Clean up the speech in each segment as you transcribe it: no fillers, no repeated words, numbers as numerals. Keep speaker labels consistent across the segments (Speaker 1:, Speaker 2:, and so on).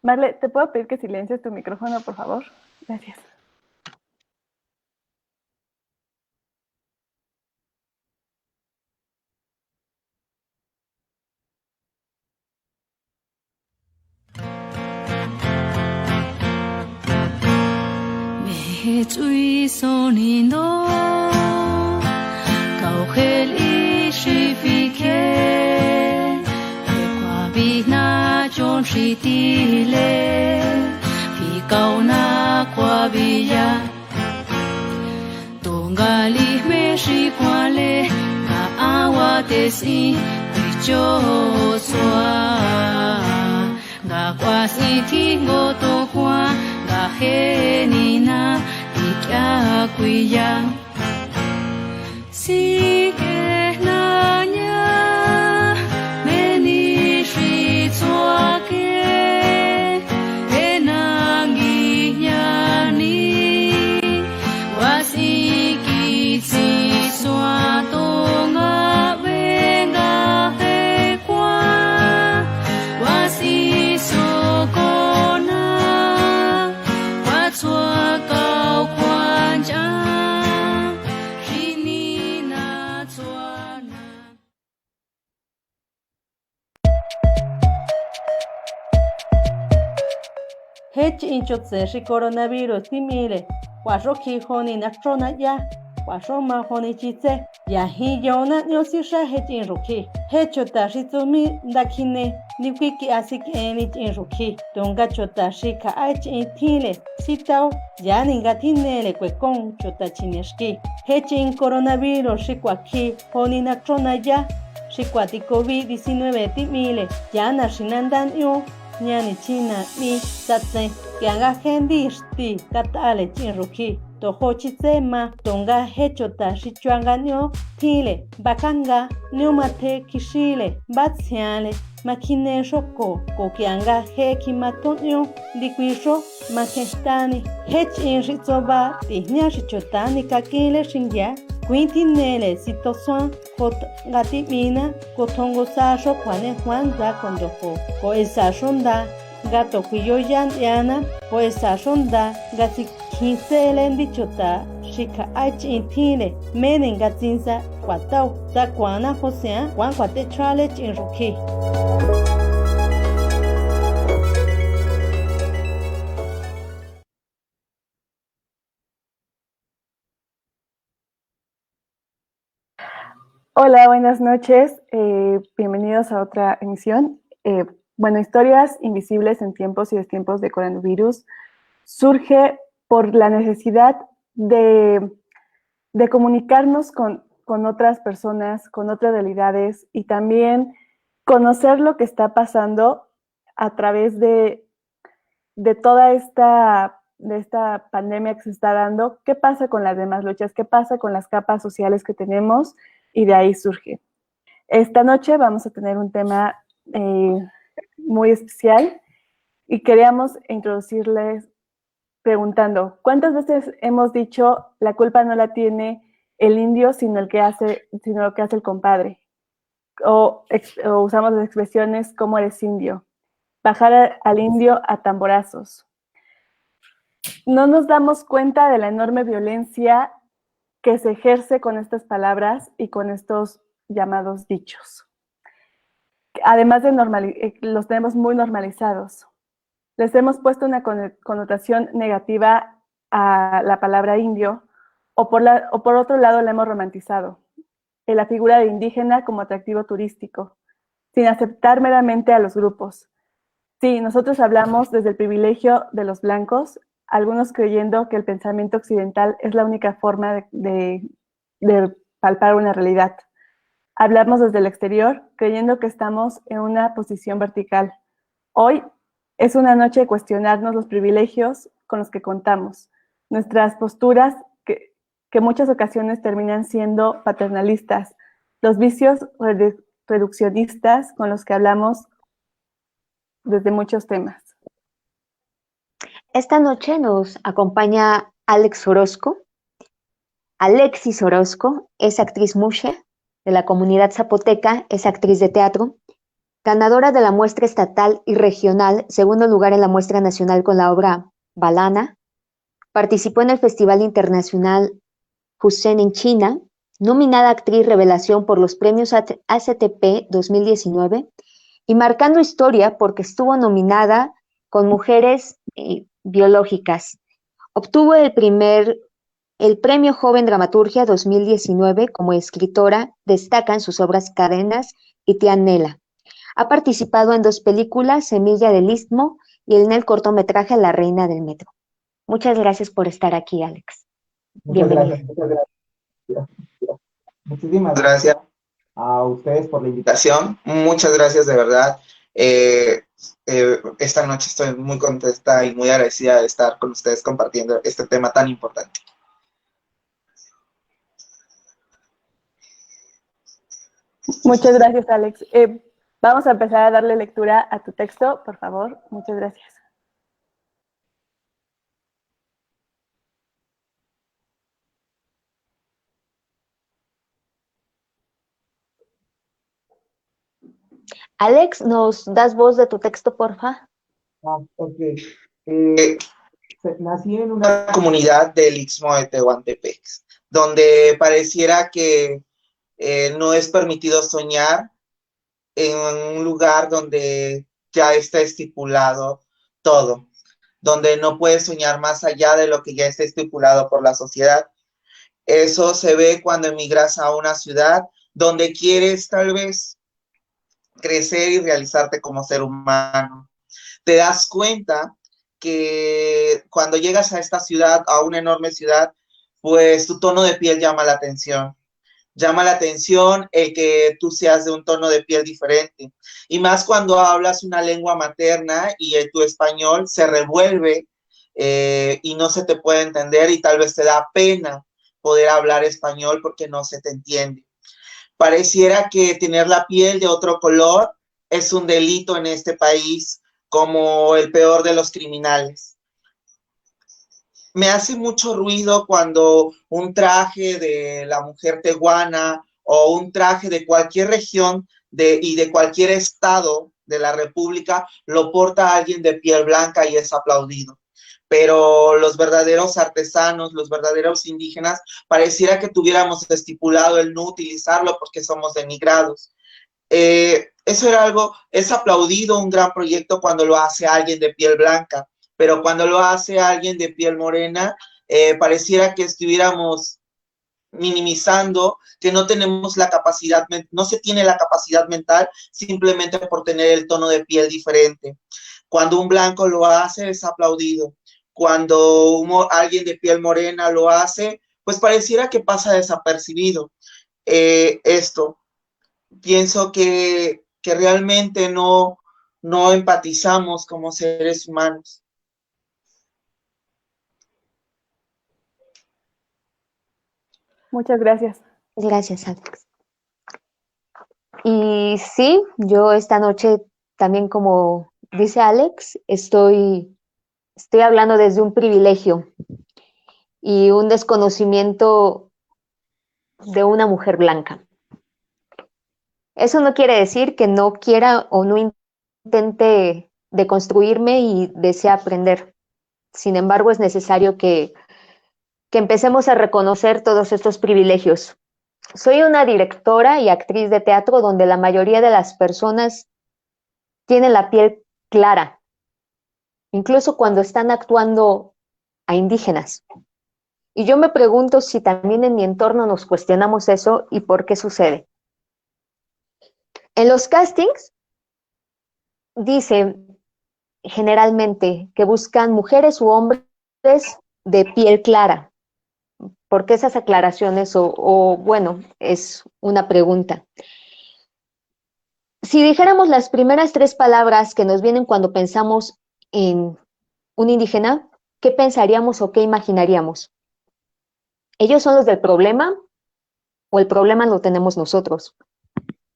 Speaker 1: Marle, ¿te puedo pedir que silencies tu micrófono, por favor? Gracias.
Speaker 2: Hech inchotse shi coronavirus timile, washo kijoni na trona ya, washo mahoni chitse, ya hiyona nyosisha hech inruki. Hechota shi tsumi ndakine, nikwiki asik enich inruki, donga chota shi ka aich intile, sitao, ya ningatinele kwekon chota chineshki. Hech in coronavirus shi kwaki, honi na trona ya, shi kwati COVID-19 timile, ya na shinandan yo, ñani china ni tatse kianga hendi shti katale chinruki toho chitsema tonga hechota shichuanganyo tile bakanga nyumate kishile batsiale makine shoko kokianga he kimatonyo dikwisho makestani hech inritsoba tihnya shichotani kakile shingya Quintinele sitosuan kot gati mina kotongo sasho kwane Juan da kondojo ko esashonda gato kuyoyan yana ko esashonda gati kinsele ndichota shika ach intile menen gatsinsa kwatau ta kwana hosea kwan kwate chale chinruki.
Speaker 1: Hola, buenas noches. Bienvenidos a otra emisión. Historias invisibles en tiempos y destiempos de coronavirus surge por la necesidad de comunicarnos con otras personas, con otras realidades y también conocer lo que está pasando a través de toda esta pandemia que se está dando. ¿Qué pasa con las demás luchas? ¿Qué pasa con las capas sociales que tenemos? Y de ahí surge. Esta noche vamos a tener un tema muy especial y queríamos introducirles preguntando, ¿cuántas veces hemos dicho la culpa no la tiene el indio sino lo que hace el compadre? O usamos las expresiones ¿cómo eres indio? Bajar al indio a tamborazos. No nos damos cuenta de la enorme violencia que se ejerce con estas palabras y con estos llamados dichos. Además de los tenemos muy normalizados. Les hemos puesto una connotación negativa a la palabra indio o por otro lado la hemos romantizado. En la figura de indígena como atractivo turístico, sin aceptar meramente a los grupos. Sí, nosotros hablamos desde el privilegio de los blancos, algunos creyendo que el pensamiento occidental es la única forma de palpar una realidad. Hablamos desde el exterior, creyendo que estamos en una posición vertical. Hoy es una noche de cuestionarnos los privilegios con los que contamos, nuestras posturas que muchas ocasiones terminan siendo paternalistas, los vicios reduccionistas con los que hablamos desde muchos temas.
Speaker 3: Esta noche nos acompaña Alexis Orozco es actriz mushe de la comunidad zapoteca, es actriz de teatro. ganadora de la muestra estatal y regional, segundo lugar en la muestra nacional con la obra Balana. Participó en el Festival Internacional Hussein en China, nominada actriz revelación por los premios ACTP 2019 y marcando historia porque estuvo nominada con Mujeres Biológicas. Obtuvo el Premio Joven Dramaturgia 2019 como escritora, destacan sus obras Cadenas y Tía Nela. Ha participado en 2 películas, Semilla del Istmo y en el cortometraje La Reina del Metro. Muchas gracias por estar aquí, Alex. Bienvenida.
Speaker 4: Muchas gracias. Muchísimas gracias a ustedes por la invitación. Muchas gracias de verdad. Esta noche estoy muy contenta y muy agradecida de estar con ustedes compartiendo este tema tan importante.
Speaker 1: Muchas gracias, Alex. Vamos a empezar a darle lectura a tu texto, por favor. Muchas gracias.
Speaker 3: Alex, ¿nos das voz de tu texto, porfa?
Speaker 4: Ok. Nací en una comunidad del Istmo de Tehuantepec, donde pareciera que no es permitido soñar en un lugar donde ya está estipulado todo, donde no puedes soñar más allá de lo que ya está estipulado por la sociedad. Eso se ve cuando emigras a una ciudad donde quieres tal vez crecer y realizarte como ser humano. Te das cuenta que cuando llegas a esta ciudad, a una enorme ciudad, pues tu tono de piel llama la atención. Llama la atención el que tú seas de un tono de piel diferente. Y más cuando hablas una lengua materna y tu español se revuelve y no se te puede entender y tal vez te da pena poder hablar español porque no se te entiende. Pareciera que tener la piel de otro color es un delito en este país, como el peor de los criminales. Me hace mucho ruido cuando un traje de la mujer tehuana o un traje de cualquier región y de cualquier estado de la República lo porta alguien de piel blanca y es aplaudido. Pero los verdaderos artesanos, los verdaderos indígenas, pareciera que tuviéramos estipulado el no utilizarlo porque somos denigrados. Eso era algo, es aplaudido un gran proyecto cuando lo hace alguien de piel blanca, pero cuando lo hace alguien de piel morena, pareciera que estuviéramos minimizando que no tenemos la capacidad, no se tiene la capacidad mental simplemente por tener el tono de piel diferente. Cuando un blanco lo hace, es aplaudido. Cuando alguien de piel morena lo hace, pues pareciera que pasa desapercibido. Esto, pienso que realmente no empatizamos como seres humanos.
Speaker 1: Muchas gracias.
Speaker 3: Gracias, Alex. Y sí, yo esta noche también, como dice Alex, estoy hablando desde un privilegio y un desconocimiento de una mujer blanca. Eso no quiere decir que no quiera o no intente deconstruirme y desee aprender. Sin embargo, es necesario que empecemos a reconocer todos estos privilegios. Soy una directora y actriz de teatro donde la mayoría de las personas tienen la piel clara, incluso cuando están actuando a indígenas. Y yo me pregunto si también en mi entorno nos cuestionamos eso y por qué sucede. En los castings dice generalmente que buscan mujeres u hombres de piel clara. ¿Por qué esas aclaraciones? Bueno, es una pregunta. Si dijéramos las primeras 3 palabras que nos vienen cuando pensamos en un indígena, ¿qué pensaríamos o qué imaginaríamos? ¿Ellos son los del problema o el problema lo tenemos nosotros?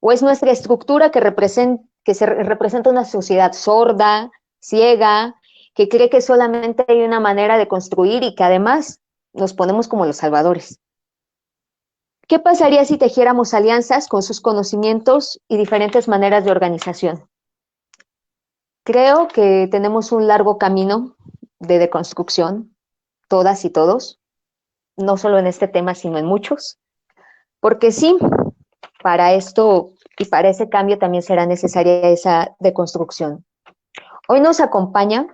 Speaker 3: ¿O es nuestra estructura que representa una sociedad sorda, ciega, que cree que solamente hay una manera de construir y que además nos ponemos como los salvadores? ¿Qué pasaría si tejiéramos alianzas con sus conocimientos y diferentes maneras de organización? Creo que tenemos un largo camino de deconstrucción, todas y todos, no solo en este tema, sino en muchos, porque sí, para esto y para ese cambio también será necesaria esa deconstrucción. Hoy nos acompaña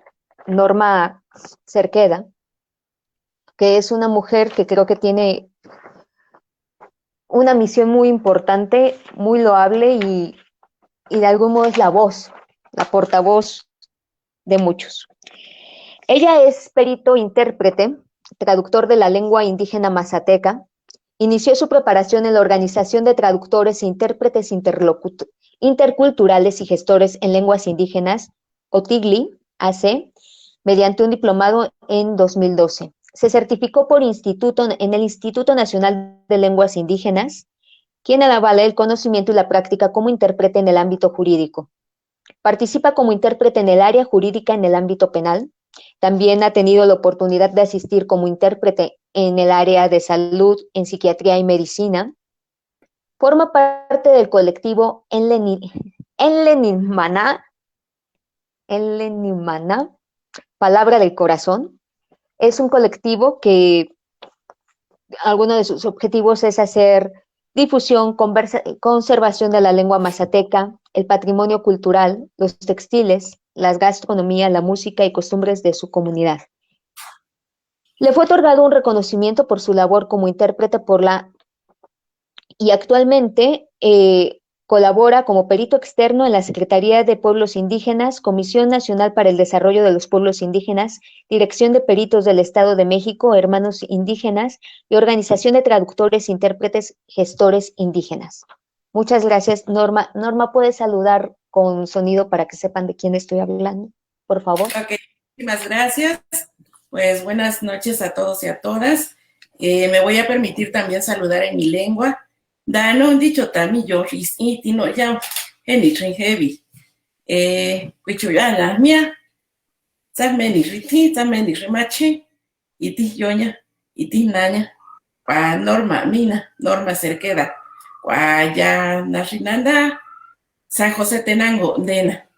Speaker 3: Norma Cerqueda, que es una mujer que creo que tiene una misión muy importante, muy loable y de algún modo es la voz, la portavoz de muchos. Ella es perito intérprete, traductor de la lengua indígena mazateca. Inició su preparación en la Organización de Traductores e Intérpretes Interculturales y Gestores en Lenguas Indígenas, OTIGLI, AC, mediante un diplomado en 2012. Se certificó en el Instituto Nacional de Lenguas Indígenas, quien avala el conocimiento y la práctica como intérprete en el ámbito jurídico. Participa como intérprete en el área jurídica en el ámbito penal. También ha tenido la oportunidad de asistir como intérprete en el área de salud, en psiquiatría y medicina. Forma parte del colectivo Enlenimana, Palabra del Corazón. Es un colectivo que alguno de sus objetivos es hacer difusión, conservación de la lengua mazateca, el patrimonio cultural, los textiles, la gastronomía, la música y costumbres de su comunidad. Le fue otorgado un reconocimiento por su labor como intérprete y actualmente colabora como perito externo en la Secretaría de Pueblos Indígenas, Comisión Nacional para el Desarrollo de los Pueblos Indígenas, Dirección de Peritos del Estado de México, Hermanos Indígenas y Organización de Traductores, Intérpretes, Gestores Indígenas. Muchas gracias, Norma. Norma, ¿puedes saludar con sonido para que sepan de quién estoy hablando, por favor?
Speaker 5: Ok, muchísimas gracias. Pues buenas noches a todos y a todas. Me voy a permitir también saludar en mi lengua. Dano dicho tami yo ris y tino ya en heavy. Wicho ya la mía. Tameni riti, tameni rimache. Y ti yoña, y ti naña. Pa Norma mina, Norma Cerqueda. Guaya Nashinanda, San José Tenango, Dena.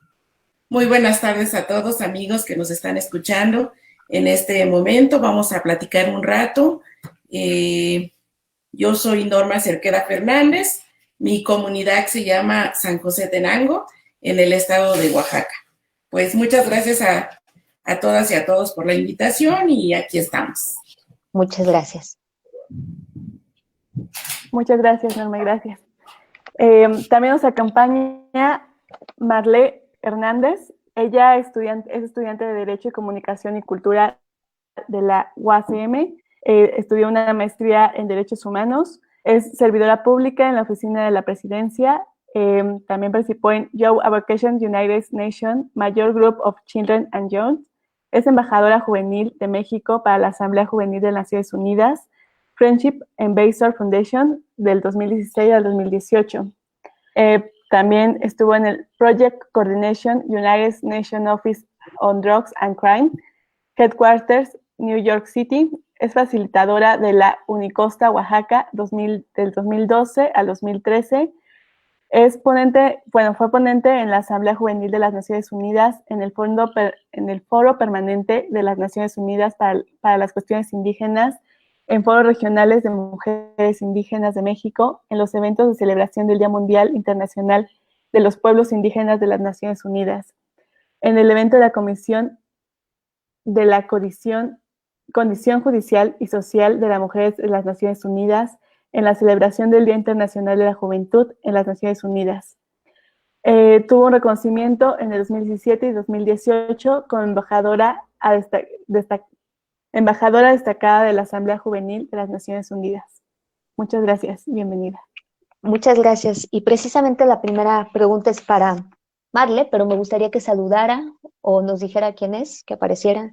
Speaker 5: Muy buenas tardes a todos, amigos que nos están escuchando. En este momento vamos a platicar un rato. Yo soy Norma Cerqueda Fernández. Mi comunidad se llama San José Tenango, en el estado de Oaxaca. Pues muchas gracias a todas y a todos por la invitación y aquí estamos.
Speaker 3: Muchas gracias.
Speaker 1: Muchas gracias, Norma, gracias. También nos acompaña Marlé Hernández. Ella es estudiante de Derecho y Comunicación y Cultura de la UACM. Estudió una maestría en Derechos Humanos. Es servidora pública en la Oficina de la Presidencia. También participó en Youth Avocation United Nations Major Group of Children and Young. Es embajadora juvenil de México para la Asamblea Juvenil de Naciones Unidas, Friendship Ambassador Foundation del 2016 al 2018. También estuvo en el Project Coordination United Nations Office on Drugs and Crime, Headquarters, New York City. Es facilitadora de la Unicosta Oaxaca del 2012 al 2013. Fue ponente en la Asamblea Juvenil de las Naciones Unidas, en el Foro Permanente de las Naciones Unidas para las Cuestiones Indígenas, en foros regionales de mujeres indígenas de México, en los eventos de celebración del Día Mundial Internacional de los Pueblos Indígenas de las Naciones Unidas, en el evento de la Comisión de la Condición Judicial y Social de las Mujeres de las Naciones Unidas, en la celebración del Día Internacional de la Juventud en las Naciones Unidas. Tuvo un reconocimiento en el 2017 y 2018 como embajadora destacada de la Asamblea Juvenil de las Naciones Unidas. Muchas gracias, bienvenida.
Speaker 3: Muchas gracias. Y precisamente la primera pregunta es para Marle, pero me gustaría que saludara o nos dijera quién es, que apareciera.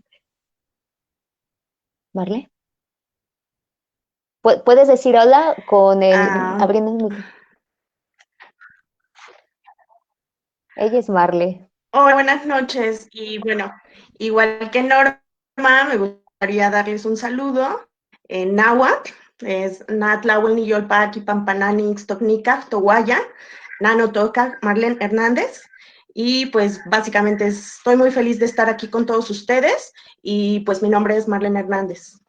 Speaker 3: Marle. ¿Puedes decir hola con abriendo el micrófono? Ella es Marle.
Speaker 6: Hola, buenas noches. Y bueno, igual que Norma, me gustaría darles un saludo en náhuatl, Es Natlawin y Yolpaki, Pampanani, Xtocnica, Toguaya, Nano Toca, Marlene Hernández. Y pues básicamente estoy muy feliz de estar aquí con todos ustedes y pues mi nombre es Marlene Hernández.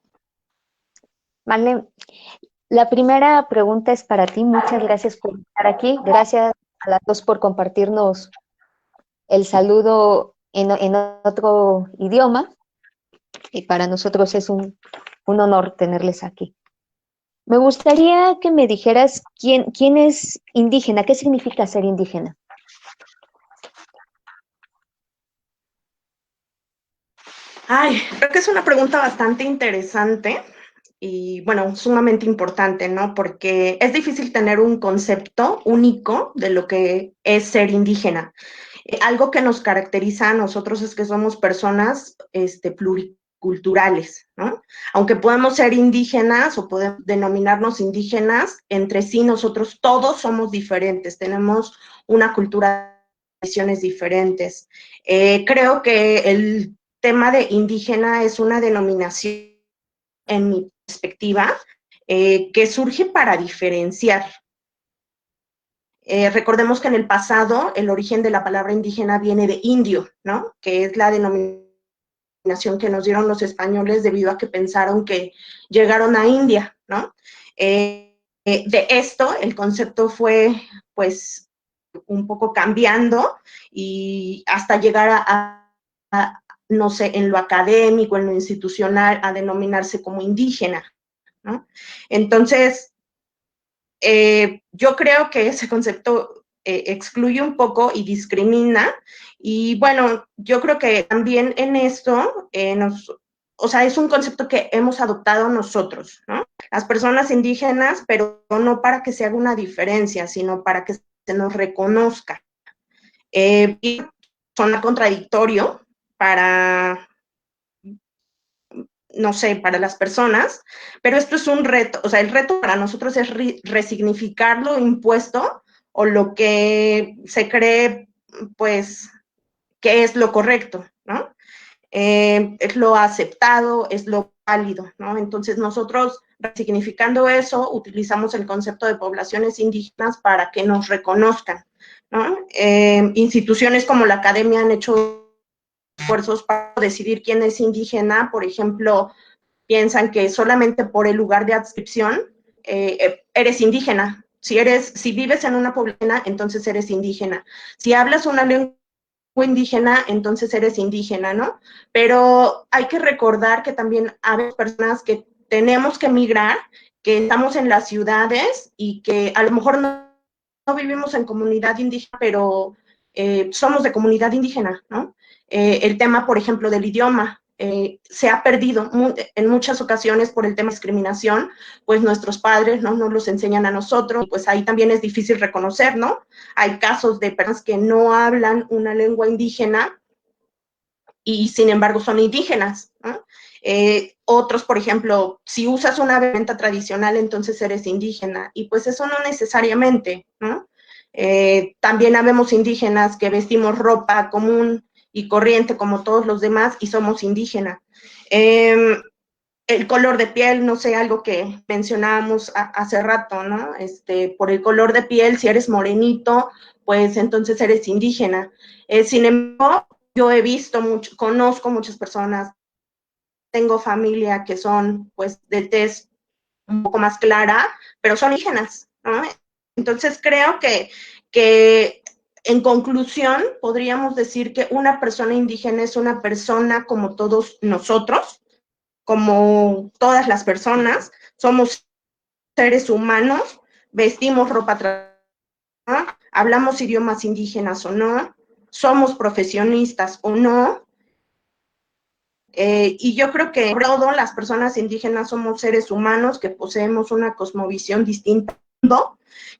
Speaker 3: Marlene, la primera pregunta es para ti. Muchas gracias por estar aquí. Gracias a las dos por compartirnos el saludo en otro idioma. Y para nosotros es un honor tenerles aquí. Me gustaría que me dijeras quién es indígena, qué significa ser indígena.
Speaker 6: Ay, creo que es una pregunta bastante interesante y, bueno, sumamente importante, ¿no? Porque es difícil tener un concepto único de lo que es ser indígena. Algo que nos caracteriza a nosotros es que somos personas pluriculturales, ¿no? Aunque podemos ser indígenas o podemos denominarnos indígenas, entre sí nosotros todos somos diferentes, tenemos una cultura, tradiciones diferentes. Creo que el tema de indígena es una denominación, en mi perspectiva, que surge para diferenciar. Recordemos que en el pasado el origen de la palabra indígena viene de indio, ¿no? Que es la denominación que nos dieron los españoles debido a que pensaron que llegaron a India, ¿no? De esto el concepto fue pues un poco cambiando y hasta llegar a no sé, en lo académico, en lo institucional, a denominarse como indígena, ¿no? Entonces, yo creo que ese concepto excluye un poco y discrimina, y bueno, yo creo que también en esto o sea, es un concepto que hemos adoptado nosotros, ¿no? Las personas indígenas, pero no para que se haga una diferencia, sino para que se nos reconozca. Y suena contradictorio para, no sé, para las personas, pero esto es un reto, o sea, el reto para nosotros es resignificar lo impuesto o lo que se cree, pues, que es lo correcto, ¿no? Es lo aceptado, es lo válido, ¿no? Entonces nosotros, resignificando eso, utilizamos el concepto de poblaciones indígenas para que nos reconozcan, ¿no? Instituciones como la academia han hecho esfuerzos para decidir quién es indígena. Por ejemplo, piensan que solamente por el lugar de adscripción eres indígena. Si vives en una población, entonces eres indígena. Si hablas una lengua indígena, entonces eres indígena, ¿no? Pero hay que recordar que también hay personas que tenemos que migrar, que estamos en las ciudades y que a lo mejor no vivimos en comunidad indígena, pero somos de comunidad indígena, ¿no? El tema, por ejemplo, del idioma. Se ha perdido en muchas ocasiones por el tema de discriminación, pues nuestros padres no nos los enseñan a nosotros, y pues ahí también es difícil reconocer, ¿no? Hay casos de personas que no hablan una lengua indígena y sin embargo son indígenas, ¿no? Otros, por ejemplo, si usas una vestimenta tradicional, entonces eres indígena, y pues eso no necesariamente, ¿no? También habemos indígenas que vestimos ropa común y corriente como todos los demás y somos indígenas. El color de piel, no sé, algo que mencionábamos hace rato, ¿no? Por el color de piel, si eres morenito, pues entonces eres indígena. Sin embargo, yo he visto conozco muchas personas, tengo familia que son, pues, de tez un poco más clara, pero son indígenas, ¿no? Entonces creo que en conclusión podríamos decir que una persona indígena es una persona como todos nosotros, como todas las personas, somos seres humanos, vestimos ropa tradicional, hablamos idiomas indígenas o no, somos profesionistas o no, y yo creo que todas las personas indígenas somos seres humanos que poseemos una cosmovisión distinta,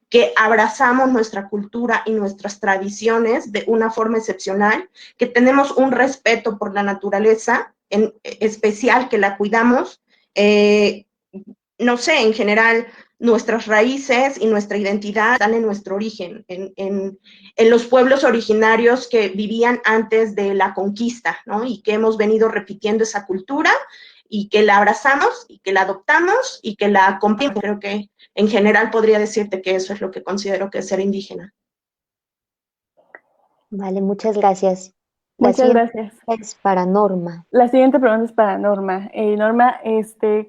Speaker 6: que abrazamos nuestra cultura y nuestras tradiciones de una forma excepcional, que tenemos un respeto por la naturaleza, en especial que la cuidamos, no sé, en general, nuestras raíces y nuestra identidad están en nuestro origen, en los pueblos originarios que vivían antes de la conquista, ¿no? Y que hemos venido repitiendo esa cultura y que la abrazamos y que la adoptamos y que la acompañamos. Creo que en general podría decirte que eso es lo que considero que es ser indígena.
Speaker 3: Vale, muchas gracias. La
Speaker 1: Muchas
Speaker 3: siguiente
Speaker 1: gracias.
Speaker 3: es para Norma.
Speaker 1: La siguiente pregunta es para Norma. Norma,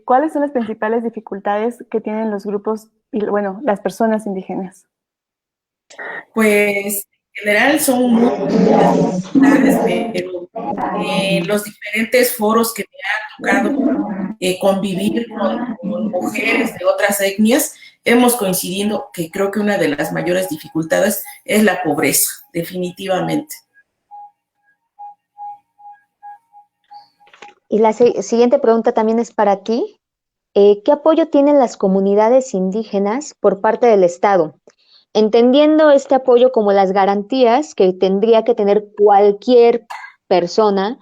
Speaker 1: ¿cuáles son las principales dificultades que tienen los grupos y, bueno, las personas indígenas?
Speaker 5: Pues en general son muchas dificultades, pero en los diferentes foros que me ha tocado convivir con mujeres de otras etnias, hemos coincidido que creo que una de las mayores dificultades es la pobreza, definitivamente.
Speaker 3: Y la siguiente pregunta también es para ti. ¿Qué apoyo tienen las comunidades indígenas por parte del Estado? Entendiendo este apoyo como las garantías que tendría que tener cualquier persona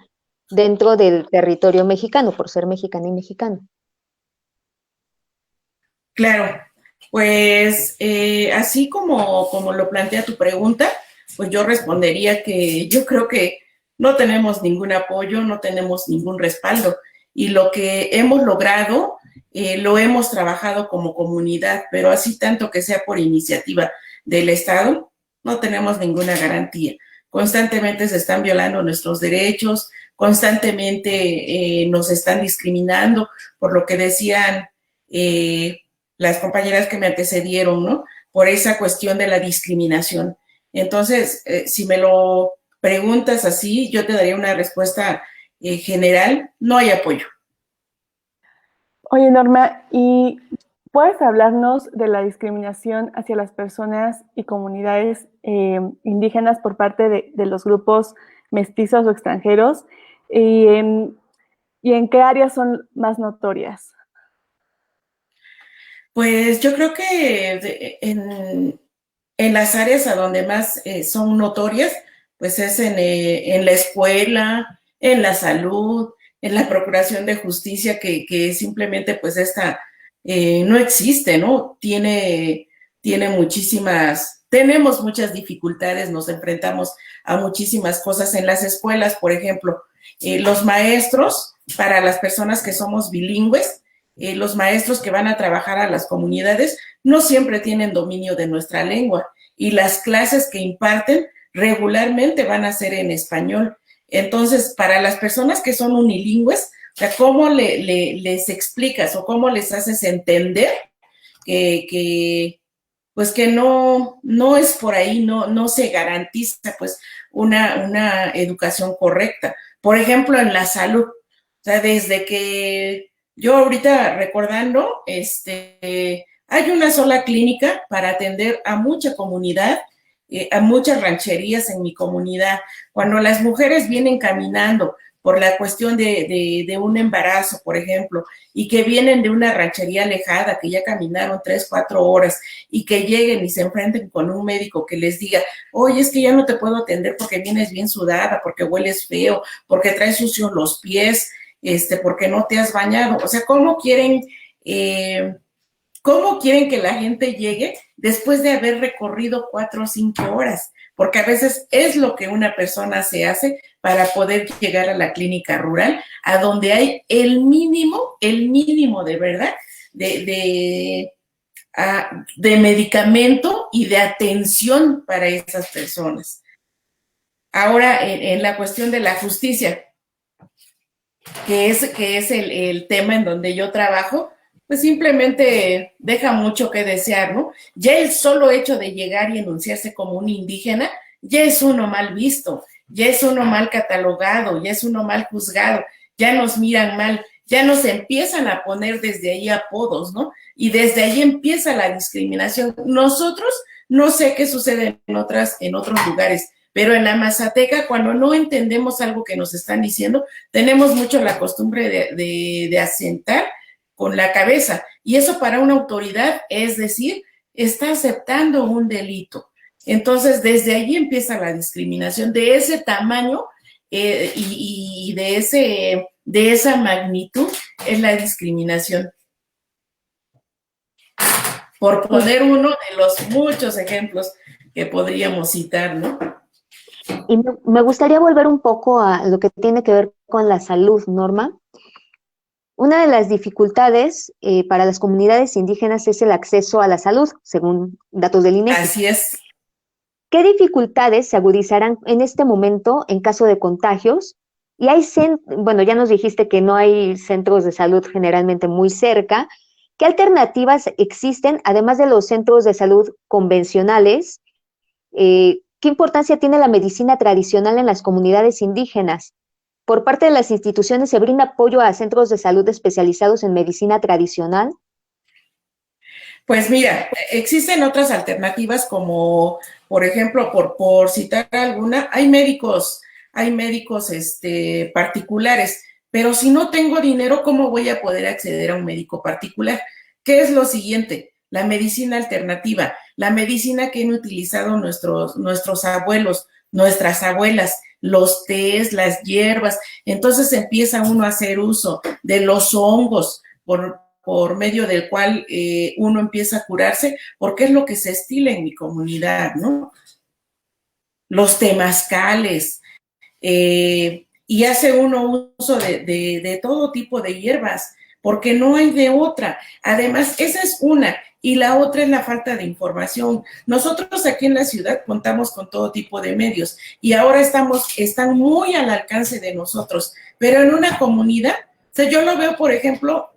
Speaker 3: dentro del territorio mexicano, por ser mexicana y mexicano.
Speaker 5: Claro, pues así como lo plantea tu pregunta, pues yo respondería que yo creo que no tenemos ningún apoyo, no tenemos ningún respaldo, y lo que hemos logrado lo hemos trabajado como comunidad, pero así tanto que sea por iniciativa del Estado, no tenemos ninguna garantía. Constantemente se están violando nuestros derechos, constantemente nos están discriminando, por lo que decían las compañeras que me antecedieron, ¿no? Por esa cuestión de la discriminación. Entonces, si me lo preguntas así, yo te daría una respuesta general: no hay apoyo.
Speaker 1: Oye, Norma, ¿y puedes hablarnos de la discriminación hacia las personas y comunidades indígenas por parte de los grupos mestizos o extranjeros? ¿Y en qué áreas son más notorias?
Speaker 5: Pues yo creo que en las áreas a donde más son notorias, pues es en la escuela, en la salud, en la procuración de justicia, que simplemente pues esta no existe, ¿no? Tenemos muchas dificultades, nos enfrentamos a muchísimas cosas en las escuelas. Por ejemplo, los maestros, para las personas que somos bilingües, los maestros que van a trabajar a las comunidades no siempre tienen dominio de nuestra lengua, y las clases que imparten regularmente van a ser en español. Entonces, para las personas que son unilingües, o sea, ¿cómo les explicas o cómo les haces entender pues que no es por ahí, no se garantiza pues una educación correcta? Por ejemplo, en la salud, o sea, desde que yo ahorita recordando, hay una sola clínica para atender a mucha comunidad, a muchas rancherías en mi comunidad. Cuando las mujeres vienen caminando por la cuestión de un embarazo, por ejemplo, y que vienen de una ranchería alejada, que ya caminaron 3, 4 horas, y que lleguen y se enfrenten con un médico que les diga: oye, es que ya no te puedo atender porque vienes bien sudada, porque hueles feo, porque traes sucios los pies, porque no te has bañado. O sea, ¿cómo quieren que la gente llegue después de haber recorrido 4 o 5 horas? Porque a veces es lo que una persona se hace para poder llegar a la clínica rural, a donde hay el mínimo de verdad, de medicamento y de atención para esas personas. Ahora, en la cuestión de la justicia, que es el tema en donde yo trabajo, pues simplemente deja mucho que desear, ¿no? Ya el solo hecho de llegar y enunciarse como un indígena, ya es uno mal visto, ya es uno mal catalogado, ya es uno mal juzgado, ya nos miran mal, ya nos empiezan a poner desde ahí apodos, ¿no? Y desde ahí empieza la discriminación. Nosotros, no sé qué sucede en otros lugares, pero en la Mazateca, cuando no entendemos algo que nos están diciendo, tenemos mucho la costumbre de asentar con la cabeza, y eso para una autoridad es decir, está aceptando un delito. Entonces, desde ahí empieza la discriminación de ese tamaño y de esa magnitud es la discriminación. Por poner uno de los muchos ejemplos que podríamos citar, ¿no?
Speaker 3: Y me gustaría volver un poco a lo que tiene que ver con la salud, Norma. Una de las dificultades para las comunidades indígenas es el acceso a la salud, según datos del INEGI.
Speaker 5: Así es.
Speaker 3: ¿Qué dificultades se agudizarán en este momento en caso de contagios? Y bueno, ya nos dijiste que no hay centros de salud generalmente muy cerca. ¿Qué alternativas existen, además de los centros de salud convencionales? ¿Qué importancia tiene la medicina tradicional en las comunidades indígenas? ¿Por parte de las instituciones se brinda apoyo a centros de salud especializados en medicina tradicional?
Speaker 5: Pues mira, existen otras alternativas como, por ejemplo, por citar alguna, hay médicos particulares, pero si no tengo dinero, ¿cómo voy a poder acceder a un médico particular? ¿Qué es lo siguiente? La medicina alternativa, la medicina que han utilizado nuestros abuelos, nuestras abuelas, los tés, las hierbas. Entonces empieza uno a hacer uso de los hongos por medio del cual uno empieza a curarse, porque es lo que se estila en mi comunidad, ¿no? Los temazcales, y hace uno uso de todo tipo de hierbas, porque no hay de otra. Además, esa es una, y la otra es la falta de información. Nosotros aquí en la ciudad contamos con todo tipo de medios, y ahora están muy al alcance de nosotros, pero en una comunidad, o sea, yo lo veo, por ejemplo,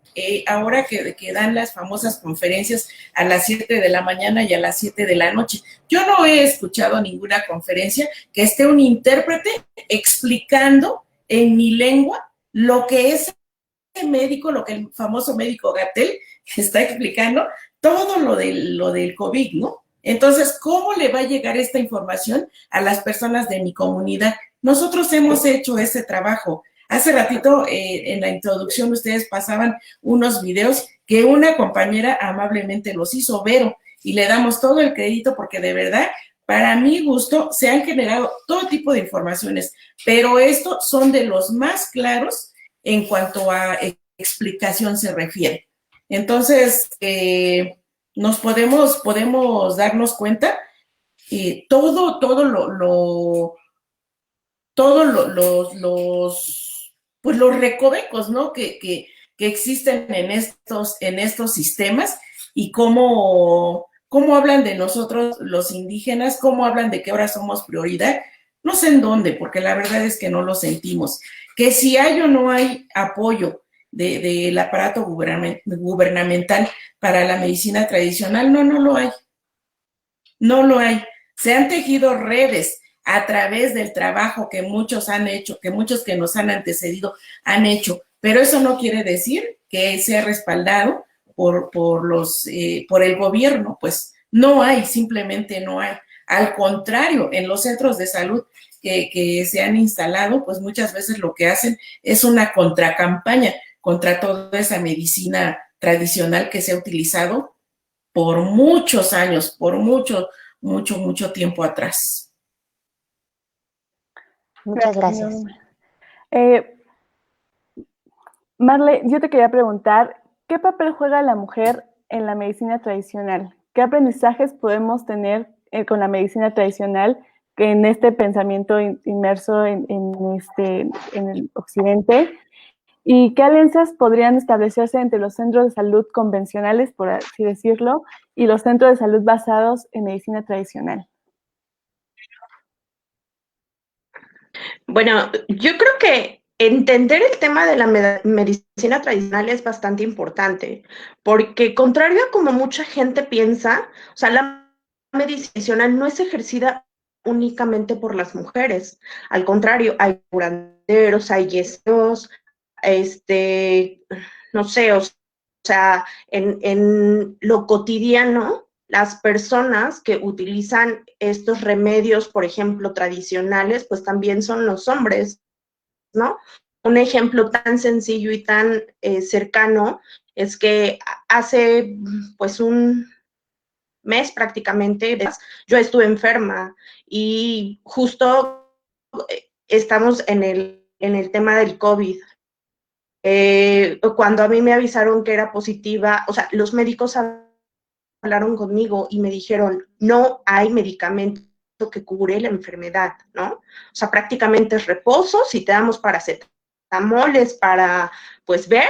Speaker 5: ahora que dan las famosas conferencias a las 7 de la mañana y a las 7 de la noche. Yo no he escuchado ninguna conferencia que esté un intérprete explicando en mi lengua lo que es el médico, lo que el famoso médico Gatell está explicando, todo lo del COVID, ¿no? Entonces, ¿cómo le va a llegar esta información a las personas de mi comunidad? Nosotros hemos hecho ese trabajo. Hace ratito, en la introducción, ustedes pasaban unos videos que una compañera amablemente los hizo, Vero, y le damos todo el crédito porque de verdad, para mi gusto, se han generado todo tipo de informaciones, pero estos son de los más claros en cuanto a explicación se refiere. Entonces, nos podemos darnos cuenta todos los recovecos, ¿no? que existen en estos sistemas, y cómo hablan de nosotros los indígenas, cómo hablan de que ahora somos prioridad, no sé en dónde, porque la verdad es que no lo sentimos. Que si hay o no hay apoyo del aparato gubernamental para la medicina tradicional, no lo hay. No lo hay. Se han tejido redes a través del trabajo que muchos han hecho, que muchos que nos han antecedido han hecho, pero eso no quiere decir que sea respaldado por el gobierno, pues no hay, simplemente no hay. Al contrario, en los centros de salud que se han instalado, pues muchas veces lo que hacen es una contracampaña contra toda esa medicina tradicional que se ha utilizado por muchos años, por mucho tiempo atrás.
Speaker 3: Muchas gracias.
Speaker 1: Marle, yo te quería preguntar, ¿qué papel juega la mujer en la medicina tradicional? ¿Qué aprendizajes podemos tener con la medicina tradicional que en este pensamiento inmerso en el occidente? ¿Y qué alianzas podrían establecerse entre los centros de salud convencionales, por así decirlo, y los centros de salud basados en medicina tradicional?
Speaker 6: Bueno, yo creo que entender el tema de la medicina tradicional es bastante importante, porque contrario a como mucha gente piensa, o sea, la medicina tradicional no es ejercida únicamente por las mujeres. Al contrario, hay curanderos, hay yeseros, no sé, o sea, en lo cotidiano, las personas que utilizan estos remedios, por ejemplo, tradicionales, pues también son los hombres, ¿no? Un ejemplo tan sencillo y tan cercano es que hace, pues, un mes prácticamente, yo estuve enferma y justo estamos en el tema del COVID. Cuando a mí me avisaron que era positiva, o sea, los médicos hablaron conmigo y me dijeron, no hay medicamento que cure la enfermedad, ¿no? O sea, prácticamente es reposo, si te damos paracetamoles para, pues, ver,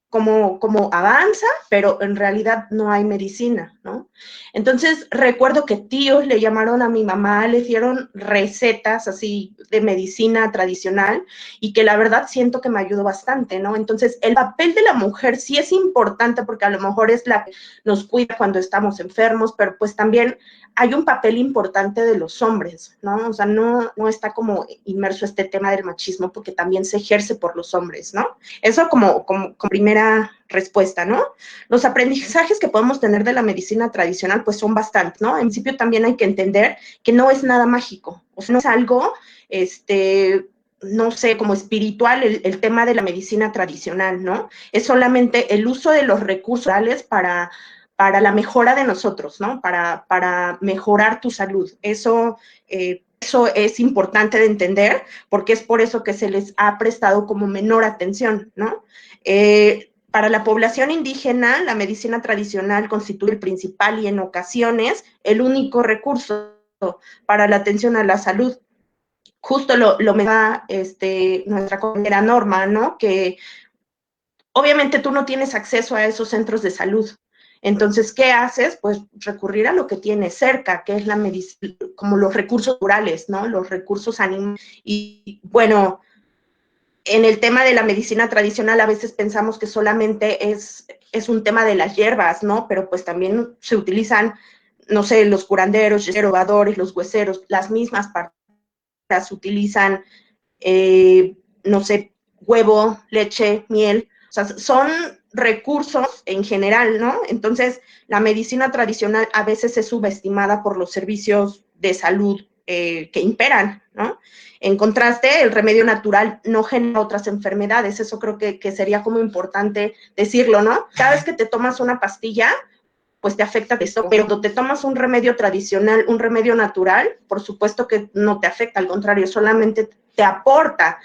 Speaker 6: cómo avanza, pero en realidad no hay medicina, ¿no? Entonces, recuerdo que tíos le llamaron a mi mamá, le dieron recetas así de medicina tradicional y que la verdad siento que me ayudó bastante, ¿no? Entonces, el papel de la mujer sí es importante porque a lo mejor es la que nos cuida cuando estamos enfermos, pero pues también hay un papel importante de los hombres, ¿no? O sea, no está como inmerso este tema del machismo porque también se ejerce por los hombres, ¿no? Eso como primera respuesta, ¿no? Los aprendizajes que podemos tener de la medicina tradicional pues son bastantes, ¿no? En principio también hay que entender que no es nada mágico, o sea, no es algo, no sé, como espiritual el tema de la medicina tradicional, ¿no? Es solamente el uso de los recursos naturales para la mejora de nosotros, ¿no? Para mejorar tu salud. Eso es importante de entender porque es por eso que se les ha prestado como menor atención, ¿no? Para la población indígena, la medicina tradicional constituye el principal y en ocasiones el único recurso para la atención a la salud. Justo lo me da nuestra compañera Norma, ¿no? Que obviamente tú no tienes acceso a esos centros de salud. Entonces, ¿qué haces? Pues recurrir a lo que tienes cerca, que es la medicina, como los recursos naturales, ¿no? Los recursos animales. Y bueno, en el tema de la medicina tradicional a veces pensamos que solamente es un tema de las hierbas, ¿no? Pero pues también se utilizan, no sé, los curanderos, los los hueseros, las mismas partes utilizan, no sé, huevo, leche, miel. O sea, son recursos en general, ¿no? Entonces, la medicina tradicional a veces es subestimada por los servicios de salud que imperan, ¿no? En contraste, el remedio natural no genera otras enfermedades. Eso creo que sería como importante decirlo, ¿no? Cada vez que te tomas una pastilla, pues te afecta eso, pero cuando te tomas un remedio tradicional, un remedio natural, por supuesto que no te afecta, al contrario, solamente te aporta,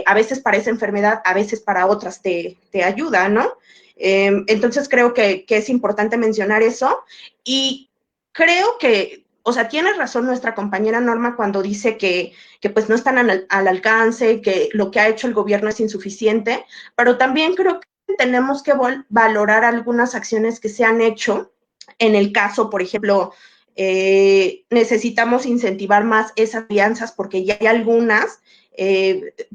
Speaker 6: a veces para esa enfermedad, a veces para otras te ayuda, ¿no? Entonces creo que es importante mencionar eso y creo que, o sea, tiene razón nuestra compañera Norma cuando dice que pues no están al alcance, que lo que ha hecho el gobierno es insuficiente, pero también creo que tenemos que valorar algunas acciones que se han hecho. En el caso, por ejemplo, necesitamos incentivar más esas alianzas porque ya hay algunas,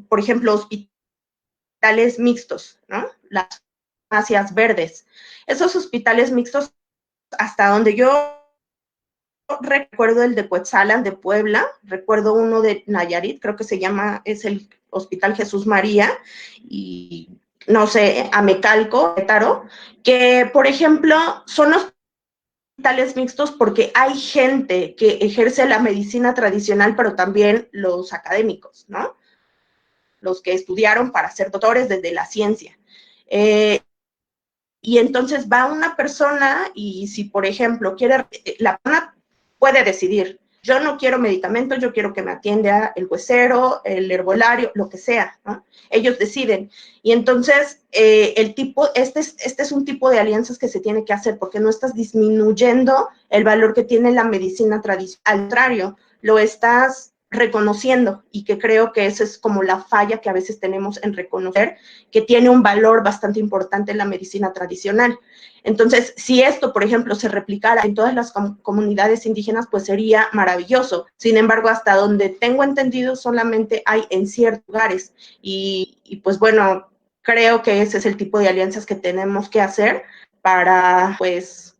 Speaker 6: por ejemplo, hospitales mixtos, ¿no? Las farmacias verdes. Esos hospitales mixtos, hasta donde yo recuerdo el de Cuetzalan, de Puebla, recuerdo uno de Nayarit, creo que es el Hospital Jesús María, y no sé, Amecalco, Querétaro, que, por ejemplo, son hospitales mixtos porque hay gente que ejerce la medicina tradicional, pero también los académicos, ¿no? Los que estudiaron para ser doctores desde la ciencia. Y entonces va una persona y si, por ejemplo, la persona puede decidir, yo no quiero medicamentos, yo quiero que me atienda el huesero, el herbolario, lo que sea, ¿no? Ellos deciden. Y entonces, este es un tipo de alianzas que se tiene que hacer porque no estás disminuyendo el valor que tiene la medicina tradicional. Al contrario, lo estás reconociendo y que creo que esa es como la falla que a veces tenemos en reconocer que tiene un valor bastante importante en la medicina tradicional. Entonces, si esto, por ejemplo, se replicara en todas las comunidades indígenas, pues sería maravilloso. Sin embargo, hasta donde tengo entendido, solamente hay en ciertos lugares. Y pues bueno, creo que ese es el tipo de alianzas que tenemos que hacer para, pues,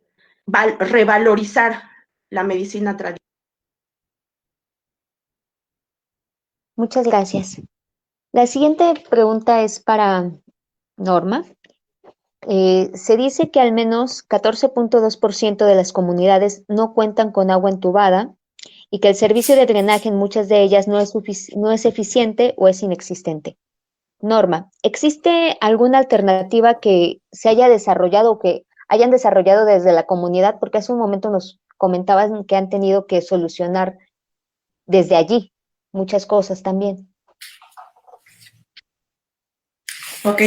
Speaker 6: revalorizar la medicina tradicional.
Speaker 3: Muchas gracias. La siguiente pregunta es para Norma. Se dice que al menos 14.2% de las comunidades no cuentan con agua entubada y que el servicio de drenaje en muchas de ellas no es eficiente o es inexistente. Norma, ¿existe alguna alternativa que se haya desarrollado o que hayan desarrollado desde la comunidad? Porque hace un momento nos comentaban que han tenido que solucionar desde allí muchas cosas también.
Speaker 5: Ok,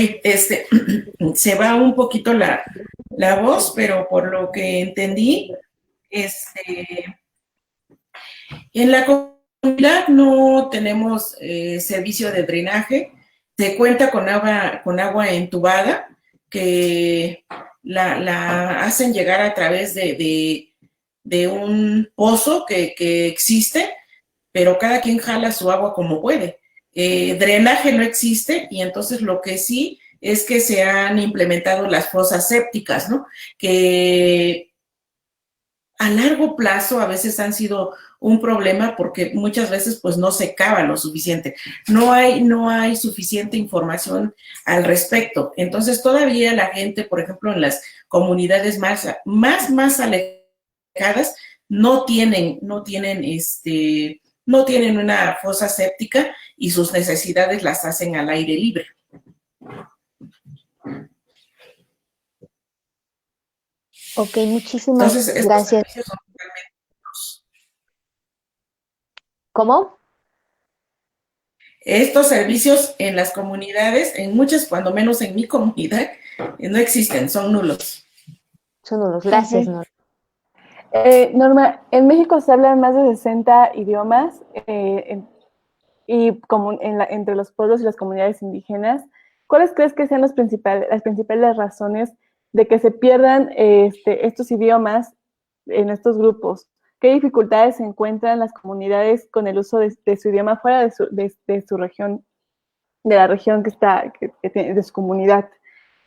Speaker 5: se va un poquito la voz, pero por lo que entendí, en la comunidad no tenemos servicio de drenaje, se cuenta con agua entubada, que la hacen llegar a través de un pozo que existe, pero cada quien jala su agua como puede. Drenaje no existe, y entonces lo que sí es que se han implementado las fosas sépticas, ¿no? Que a largo plazo a veces han sido un problema porque muchas veces pues no se cava lo suficiente. No hay suficiente información al respecto. Entonces todavía la gente, por ejemplo, en las comunidades más alejadas, no tienen una fosa séptica, y sus necesidades las hacen al aire libre.
Speaker 3: Ok, muchísimas
Speaker 5: Entonces,
Speaker 3: gracias. ¿Cómo?
Speaker 5: Estos servicios en las comunidades, en muchas, cuando menos en mi comunidad, no existen, son nulos.
Speaker 3: Son unos. Gracias,
Speaker 1: Ok.
Speaker 3: Norma.
Speaker 1: Norma, en México se hablan más de 60 idiomas y entre los pueblos y las comunidades indígenas. ¿Cuáles crees que sean las principales razones de que se pierdan estos idiomas en estos grupos? ¿Qué dificultades se encuentran las comunidades con el uso de su idioma fuera de su región, de la región de su comunidad?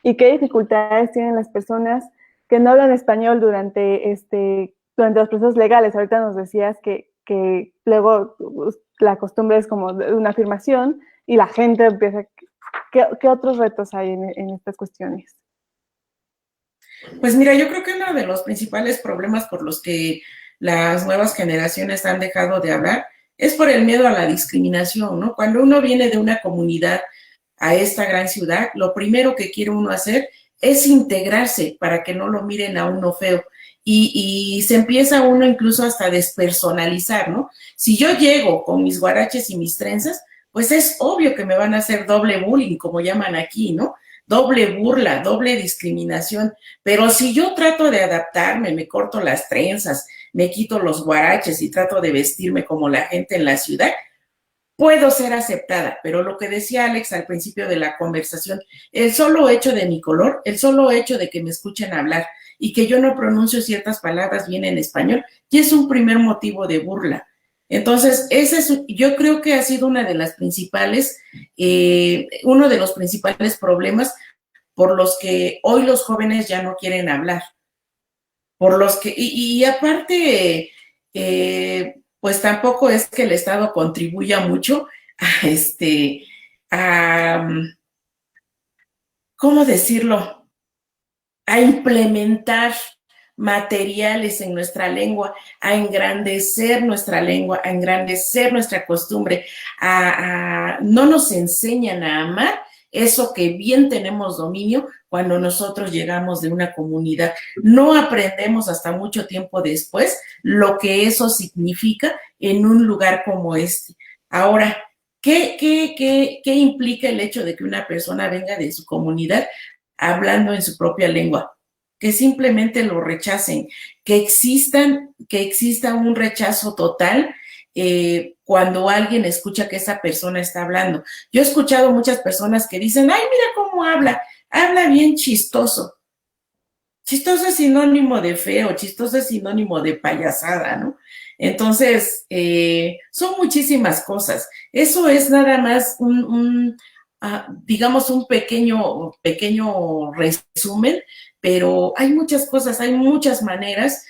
Speaker 1: ¿Y qué dificultades tienen las personas que no hablan español durante los procesos legales? Ahorita nos decías que luego la costumbre es como una afirmación y la gente empieza... ¿Qué otros retos hay en estas cuestiones?
Speaker 5: Pues mira, yo creo que uno de los principales problemas por los que las nuevas generaciones han dejado de hablar es por el miedo a la discriminación, ¿no? Cuando uno viene de una comunidad a esta gran ciudad, lo primero que quiere uno hacer es integrarse para que no lo miren a uno feo. Y se empieza uno incluso hasta a despersonalizar, ¿no? Si yo llego con mis guaraches y mis trenzas, pues es obvio que me van a hacer doble bullying, como llaman aquí, ¿no? Doble burla, doble discriminación. Pero si yo trato de adaptarme, me corto las trenzas, me quito los guaraches y trato de vestirme como la gente en la ciudad, puedo ser aceptada. Pero lo que decía Alex al principio de la conversación, el solo hecho de mi color, el solo hecho de que me escuchen hablar y que yo no pronuncio ciertas palabras bien en español, ya es un primer motivo de burla. Entonces, yo creo que ha sido uno de los principales problemas por los que hoy los jóvenes ya no quieren hablar. Por los que, y aparte, pues tampoco es que el Estado contribuya mucho a ¿cómo decirlo? A implementar materiales en nuestra lengua, a engrandecer nuestra lengua, a engrandecer nuestra costumbre, no nos enseñan a amar eso que bien tenemos dominio cuando nosotros llegamos de una comunidad. No aprendemos hasta mucho tiempo después lo que eso significa en un lugar como este. Ahora, ¿qué implica el hecho de que una persona venga de su comunidad hablando en su propia lengua? Que simplemente lo rechacen, que exista un rechazo total cuando alguien escucha que esa persona está hablando. Yo he escuchado muchas personas que dicen, ay, mira cómo habla bien chistoso. Chistoso es sinónimo de feo, chistoso es sinónimo de payasada, ¿no? Entonces, son muchísimas cosas. Eso es nada más digamos, un pequeño resumen, pero hay muchas cosas, hay muchas maneras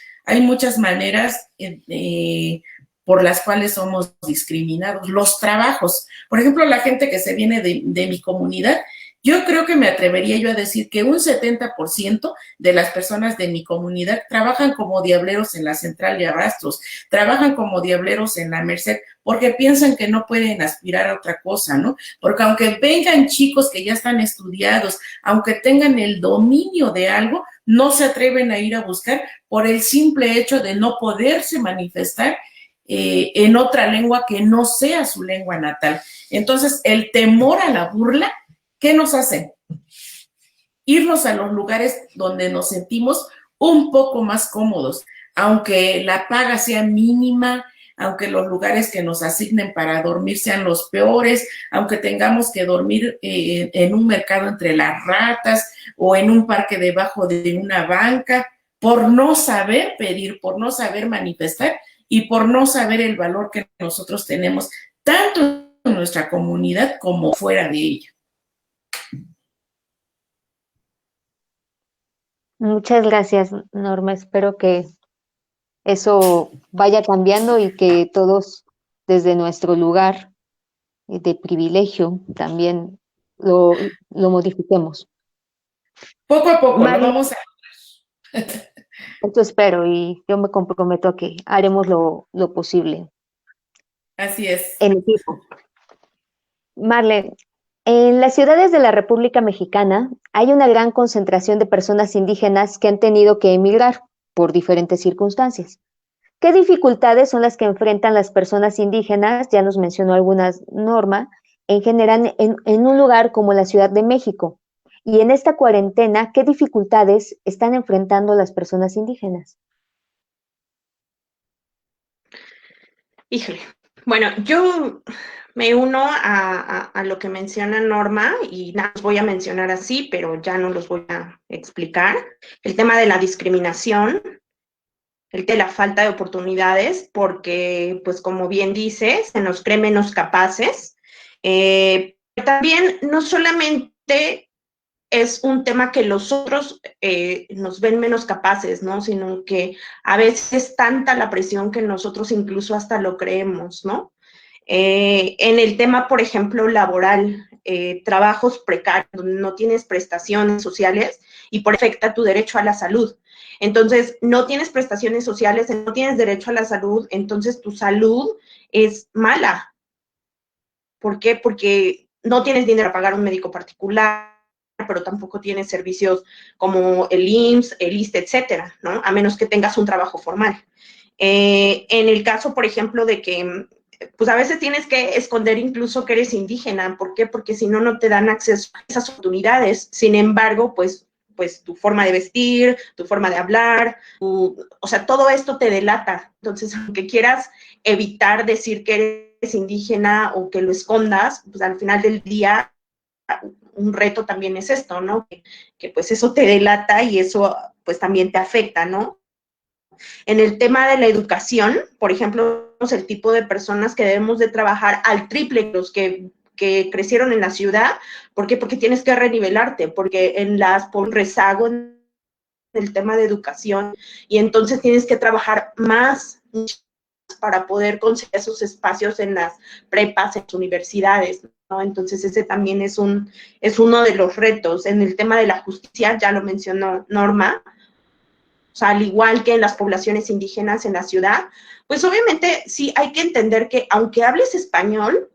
Speaker 5: por las cuales somos discriminados. Los trabajos, por ejemplo, la gente que se viene de mi comunidad, yo creo que me atrevería yo a decir que un 70% de las personas de mi comunidad trabajan como diableros en la central de abastos, trabajan como diableros en la Merced, porque piensan que no pueden aspirar a otra cosa, ¿no? Porque aunque vengan chicos que ya están estudiados, aunque tengan el dominio de algo, no se atreven a ir a buscar por el simple hecho de no poderse manifestar en otra lengua que no sea su lengua natal. Entonces, el temor a la burla, ¿qué nos hace? Irnos a los lugares donde nos sentimos un poco más cómodos, aunque la paga sea mínima, aunque los lugares que nos asignen para dormir sean los peores, aunque tengamos que dormir en un mercado entre las ratas o en un parque debajo de una banca, por no saber pedir, por no saber manifestar y por no saber el valor que nosotros tenemos, tanto en nuestra comunidad como fuera de ella.
Speaker 3: Muchas gracias, Norma. Espero que eso vaya cambiando y que todos desde nuestro lugar de privilegio también lo modifiquemos.
Speaker 5: Poco a poco
Speaker 3: Mari,
Speaker 5: lo vamos a...
Speaker 3: esto espero y yo me comprometo a que haremos lo posible
Speaker 5: Así es.
Speaker 3: en equipo. Marle, en las ciudades de la República Mexicana hay una gran concentración de personas indígenas que han tenido que emigrar por diferentes circunstancias. ¿Qué dificultades son las que enfrentan las personas indígenas? Ya nos mencionó algunas, Norma, en general en un lugar como la Ciudad de México. Y en esta cuarentena, ¿qué dificultades están enfrentando las personas indígenas?
Speaker 6: Híjole, bueno, yo me uno a lo que menciona Norma y nada, los voy a mencionar así, pero ya no los voy a explicar. El tema de la discriminación, el de la falta de oportunidades, porque, pues como bien dice, se nos cree menos capaces. También no solamente es un tema que los otros nos ven menos capaces, ¿no? Sino que a veces es tanta la presión que nosotros incluso hasta lo creemos, ¿no? En el tema, por ejemplo, laboral, trabajos precarios, donde no tienes prestaciones sociales y por afecta tu derecho a la salud. Entonces, no tienes prestaciones sociales, no tienes derecho a la salud, entonces tu salud es mala. ¿Por qué? Porque no tienes dinero para pagar un médico particular, pero tampoco tienes servicios como el IMSS, el ISSSTE, etcétera, ¿no? A menos que tengas un trabajo formal. En el caso, por ejemplo, de que pues a veces tienes que esconder incluso que eres indígena. ¿Por qué? Porque si no, no te dan acceso a esas oportunidades. Sin embargo, pues tu forma de vestir, tu forma de hablar, o sea, todo esto te delata. Entonces, aunque quieras evitar decir que eres indígena o que lo escondas, pues al final del día un reto también es esto, ¿no? Que pues eso te delata y eso pues también te afecta, ¿no? En el tema de la educación, por ejemplo, el tipo de personas que debemos de trabajar al triple los que crecieron en la ciudad. ¿Por qué? Porque tienes que renivelarte, porque por rezago en el tema de educación y entonces tienes que trabajar más para poder conseguir esos espacios en las prepas, en las universidades, ¿no? Entonces ese también es uno de los retos. En el tema de la justicia, ya lo mencionó Norma, o sea, al igual que en las poblaciones indígenas en la ciudad, pues obviamente sí hay que entender que aunque hables español,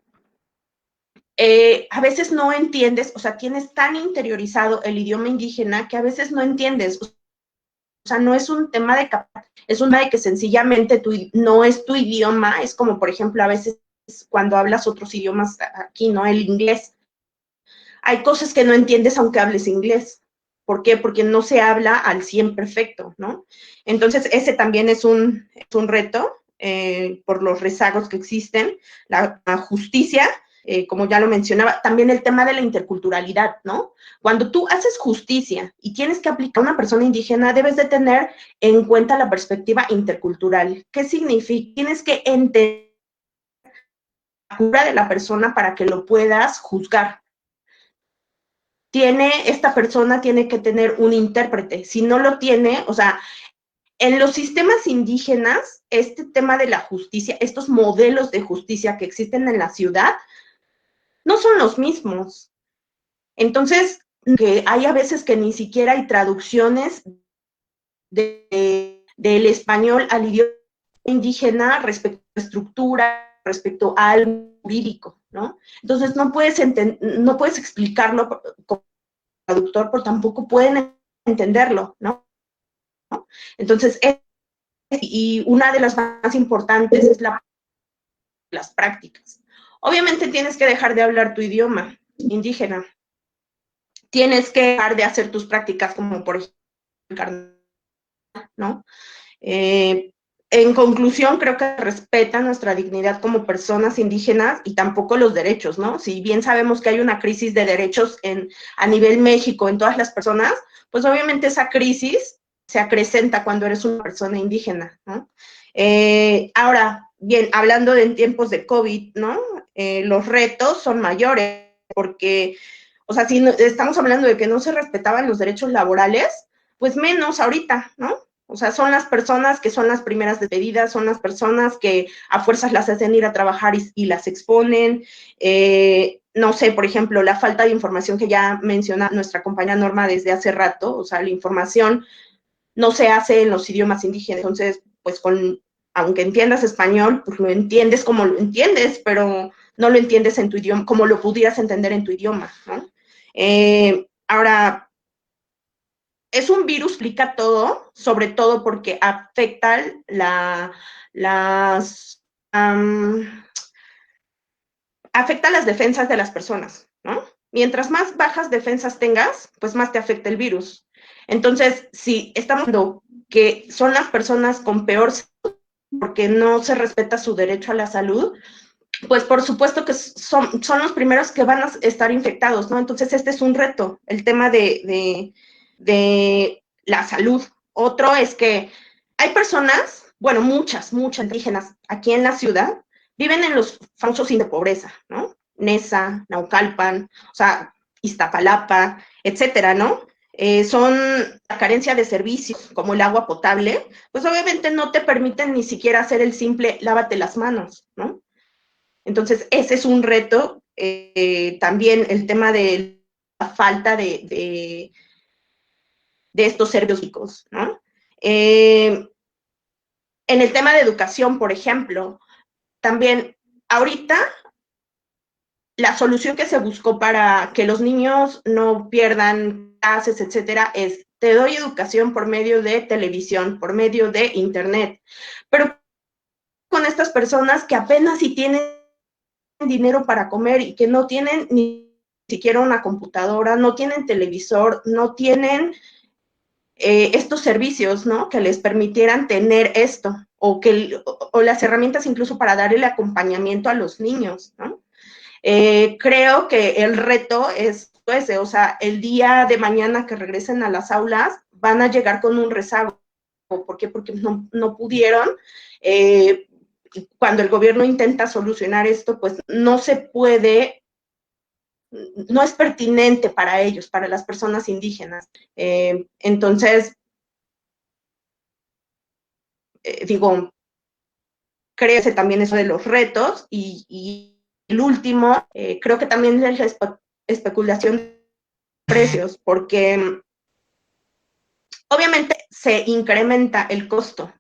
Speaker 6: a veces no entiendes, o sea, tienes tan interiorizado el idioma indígena que a veces no entiendes. O sea, no es un tema de es un tema de que sencillamente no es tu idioma, es como, por ejemplo, a veces cuando hablas otros idiomas aquí, ¿no? El inglés. Hay cosas que no entiendes aunque hables inglés. ¿Por qué? Porque no se habla al 100 perfecto, ¿no? Entonces, ese también es un reto por los rezagos que existen. La justicia, como ya lo mencionaba, también el tema de la interculturalidad, ¿no? Cuando tú haces justicia y tienes que aplicar a una persona indígena, debes de tener en cuenta la perspectiva intercultural. ¿Qué significa? Tienes que entender la cultura de la persona para que lo puedas juzgar. Esta persona tiene que tener un intérprete. Si no lo tiene, o sea, en los sistemas indígenas, este tema de la justicia, estos modelos de justicia que existen en la ciudad, no son los mismos. Entonces, que hay a veces que ni siquiera hay traducciones del español al idioma indígena respecto a la estructura, respecto a algo jurídico, ¿no? Entonces, no puedes explicarlo como traductor, pero tampoco pueden entenderlo, ¿no? Entonces, y una de las más importantes es las prácticas. Obviamente tienes que dejar de hablar tu idioma indígena. Tienes que dejar de hacer tus prácticas como por ejemplo, ¿no? en conclusión, creo que respeta nuestra dignidad como personas indígenas y tampoco los derechos, ¿no? Si bien sabemos que hay una crisis de derechos a nivel México en todas las personas, pues obviamente esa crisis se acrecenta cuando eres una persona indígena, ¿no? Ahora, bien, hablando de en tiempos de COVID, ¿no? Los retos son mayores porque, o sea, si estamos hablando de que no se respetaban los derechos laborales, pues menos ahorita, ¿no? O sea, son las personas que son las primeras despedidas, son las personas que a fuerzas las hacen ir a trabajar y las exponen. No sé, por ejemplo, la falta de información que ya menciona nuestra compañera Norma desde hace rato, o sea, la información no se hace en los idiomas indígenas. Entonces, pues aunque entiendas español, pues lo entiendes como lo entiendes, pero no lo entiendes en tu idioma, como lo pudieras entender en tu idioma, ¿no? Ahora, es un virus, explica todo, sobre todo porque afecta afecta las defensas de las personas, ¿no? Mientras más bajas defensas tengas, pues más te afecta el virus. Entonces, si estamos viendo que son las personas con peor salud porque no se respeta su derecho a la salud, pues por supuesto que son los primeros que van a estar infectados, ¿no? Entonces, este es un reto, el tema de la salud. Otro es que hay personas, bueno, muchas indígenas aquí en la ciudad, viven en los famosos índices de pobreza, ¿no? Nesa, Naucalpan, o sea, Iztapalapa, etcétera, ¿no? Son la carencia de servicios como el agua potable, pues obviamente no te permiten ni siquiera hacer el simple lávate las manos, ¿no? Entonces, ese es un reto. También el tema de la falta de estos servicios, ¿no? En el tema de educación, por ejemplo, también ahorita la solución que se buscó para que los niños no pierdan clases, etcétera, es te doy educación por medio de televisión, por medio de internet, pero con estas personas que apenas si tienen dinero para comer y que no tienen ni siquiera una computadora, no tienen televisor, no tienen estos servicios, ¿no? Que les permitieran tener esto o las herramientas incluso para dar el acompañamiento a los niños, ¿no? Creo que el reto es ese, o sea, el día de mañana que regresen a las aulas van a llegar con un rezago. ¿Por qué? Porque no pudieron. Cuando el gobierno intenta solucionar esto, pues no se puede, no es pertinente para ellos, para las personas indígenas. Entonces, digo, creo que también eso de los retos y el último, creo que también es la especulación de precios, porque obviamente se incrementa el costo.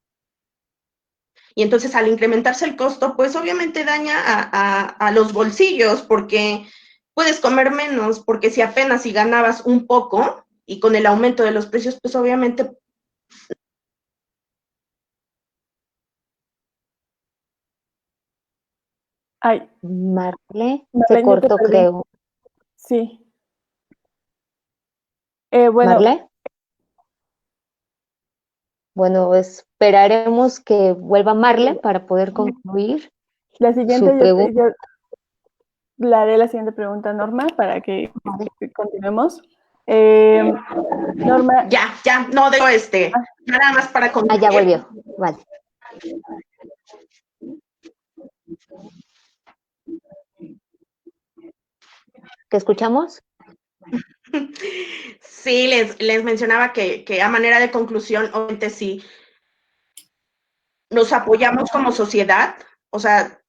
Speaker 6: Y entonces al incrementarse el costo, pues obviamente daña a los bolsillos, porque puedes comer menos, porque si apenas si ganabas un poco y con el aumento de los precios, pues obviamente...
Speaker 1: Ay,
Speaker 3: Marle, se
Speaker 1: Marlene, yo te
Speaker 3: cortó,
Speaker 1: perdí.
Speaker 3: creo.
Speaker 1: Sí. Bueno,
Speaker 3: ¿Marle? Bueno, esperaremos que vuelva Marle para poder concluir
Speaker 1: la siguiente,
Speaker 3: su pregunta.
Speaker 1: yo le haré la siguiente pregunta a Norma para que continuemos. Norma.
Speaker 6: Ya, no dejo nada más para concluir.
Speaker 3: Ah, ya volvió, vale. ¿Qué escuchamos?
Speaker 6: Sí, les mencionaba que a manera de conclusión, obviamente sí, nos apoyamos como sociedad, o sea,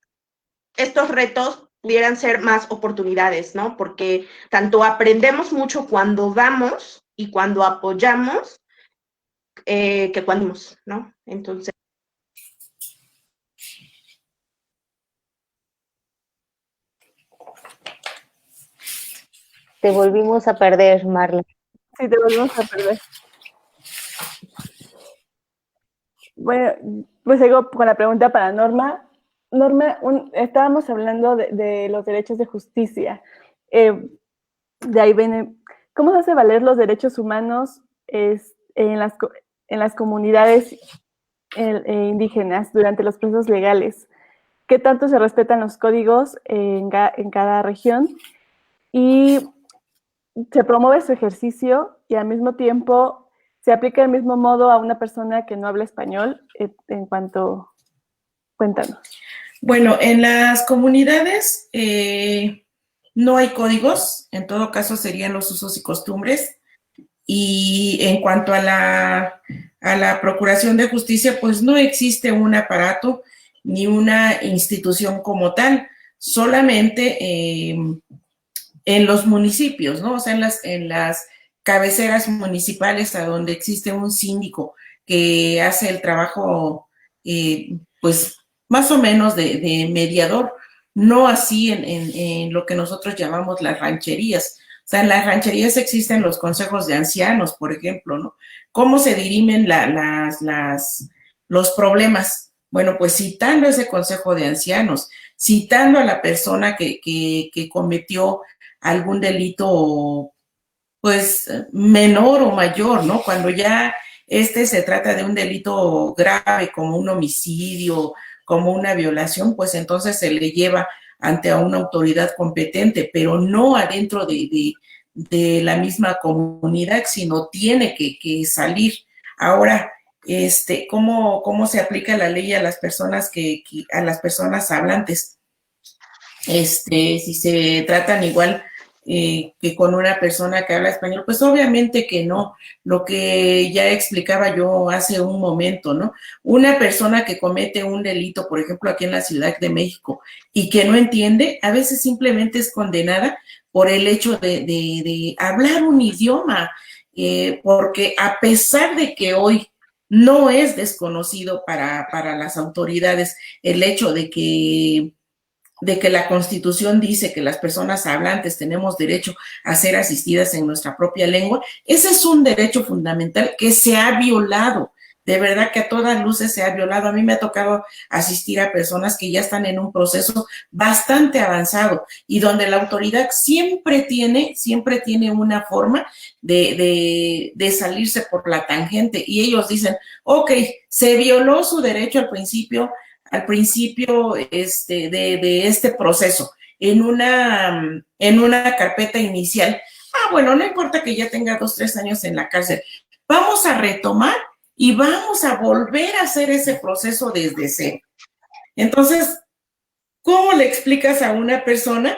Speaker 6: estos retos pudieran ser más oportunidades, ¿no? Porque tanto aprendemos mucho cuando damos y cuando apoyamos que cuando, ¿no? Entonces.
Speaker 3: Te volvimos a perder, Marle.
Speaker 1: Sí, te volvimos a perder. Bueno, pues sigo con la pregunta para Norma. Norma, estábamos hablando de los derechos de justicia. De ahí viene, ¿cómo se hace valer los derechos humanos en las comunidades indígenas durante los procesos legales? ¿Qué tanto se respetan los códigos en cada región? Y se promueve su ejercicio y al mismo tiempo se aplica el mismo modo a una persona que no habla español en cuanto... Cuéntanos.
Speaker 5: Bueno, en las comunidades no hay códigos, en todo caso serían los usos y costumbres. Y en cuanto a la procuración de justicia, pues no existe un aparato ni una institución como tal, solamente en los municipios, ¿no? O sea, en las cabeceras municipales a donde existe un síndico que hace el trabajo, pues más o menos de mediador, no así en lo que nosotros llamamos las rancherías. O sea, en las rancherías existen los consejos de ancianos, por ejemplo, ¿no? ¿Cómo se dirimen los problemas? Bueno, pues citando ese consejo de ancianos, citando a la persona que cometió algún delito, pues menor o mayor, ¿no? Cuando ya se trata de un delito grave como un homicidio, como una violación, pues entonces se le lleva ante a una autoridad competente, pero no adentro de la misma comunidad, sino tiene que salir. Ahora, ¿cómo se aplica la ley a las personas a las personas hablantes? Si se tratan igual que con una persona que habla español, pues obviamente que no, lo que ya explicaba yo hace un momento, ¿no? Una persona que comete un delito, por ejemplo, aquí en la Ciudad de México, y que no entiende, a veces simplemente es condenada por el hecho de hablar un idioma, porque a pesar de que hoy no es desconocido para las autoridades el hecho de que la Constitución dice que las personas hablantes tenemos derecho a ser asistidas en nuestra propia lengua, ese es un derecho fundamental que se ha violado. De verdad que a todas luces se ha violado. A mí me ha tocado asistir a personas que ya están en un proceso bastante avanzado y donde la autoridad siempre tiene una forma de salirse por la tangente y ellos dicen, ok, se violó su derecho al principio de este proceso, en una carpeta inicial. Bueno, no importa que ya tenga 2, 3 años en la cárcel, vamos a retomar y vamos a volver a hacer ese proceso desde cero. Entonces, ¿cómo le explicas a una persona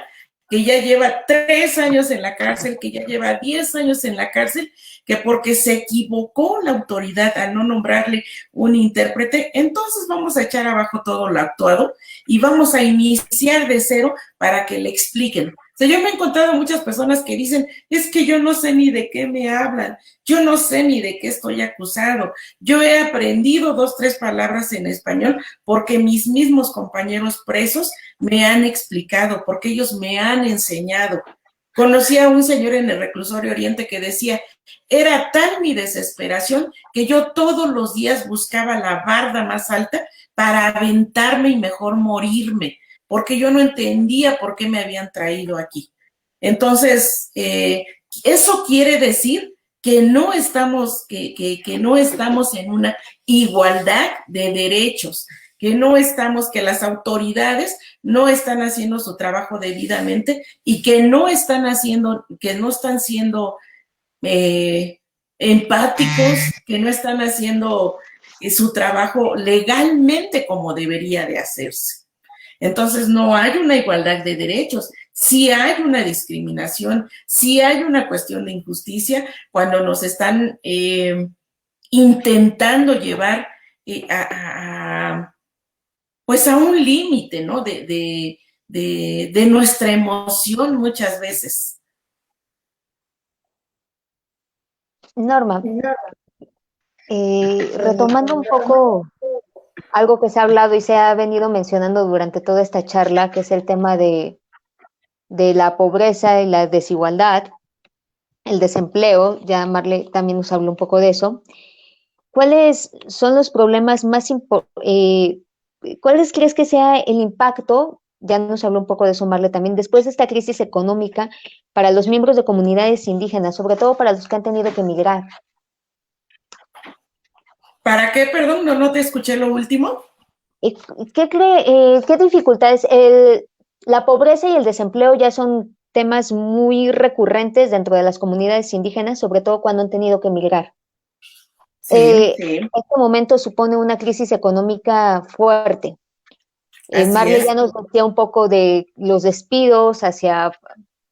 Speaker 5: que ya lleva 3 años en la cárcel, que ya lleva 10 años en la cárcel, que porque se equivocó la autoridad al no nombrarle un intérprete, entonces vamos a echar abajo todo lo actuado y vamos a iniciar de cero para que le expliquen? O sea, yo me he encontrado muchas personas que dicen, es que yo no sé ni de qué me hablan, yo no sé ni de qué estoy acusado, yo he aprendido 2, 3 palabras en español porque mis mismos compañeros presos me han explicado, porque ellos me han enseñado. Conocí a un señor en el reclusorio Oriente que decía, era tal mi desesperación que yo todos los días buscaba la barda más alta para aventarme y mejor morirme, porque yo no entendía por qué me habían traído aquí. Entonces, eso quiere decir que no estamos en una igualdad de derechos, que las autoridades no están haciendo su trabajo debidamente y que no están siendo empáticos, que no están haciendo su trabajo legalmente como debería de hacerse. Entonces no hay una igualdad de derechos, sí hay una discriminación, sí hay una cuestión de injusticia cuando nos están intentando llevar pues a un límite, ¿no? De nuestra emoción muchas veces.
Speaker 3: Norma, retomando un poco algo que se ha hablado y se ha venido mencionando durante toda esta charla, que es el tema de la pobreza y la desigualdad, el desempleo, ya Marle también nos habló un poco de eso. ¿Cuáles son los problemas más importantes? ¿Cuáles crees que sea el impacto? Ya nos habló un poco de eso Marle también, después de esta crisis económica para los miembros de comunidades indígenas, sobre todo para los que han tenido que emigrar.
Speaker 5: ¿Para qué? Perdón, no te escuché lo último.
Speaker 3: ¿Qué dificultades? La pobreza y el desempleo ya son temas muy recurrentes dentro de las comunidades indígenas, sobre todo cuando han tenido que emigrar.
Speaker 5: Sí, sí,
Speaker 3: Este momento supone una crisis económica fuerte.
Speaker 5: así
Speaker 3: Marley ya
Speaker 5: es.
Speaker 3: nos decía un poco de los despidos hacia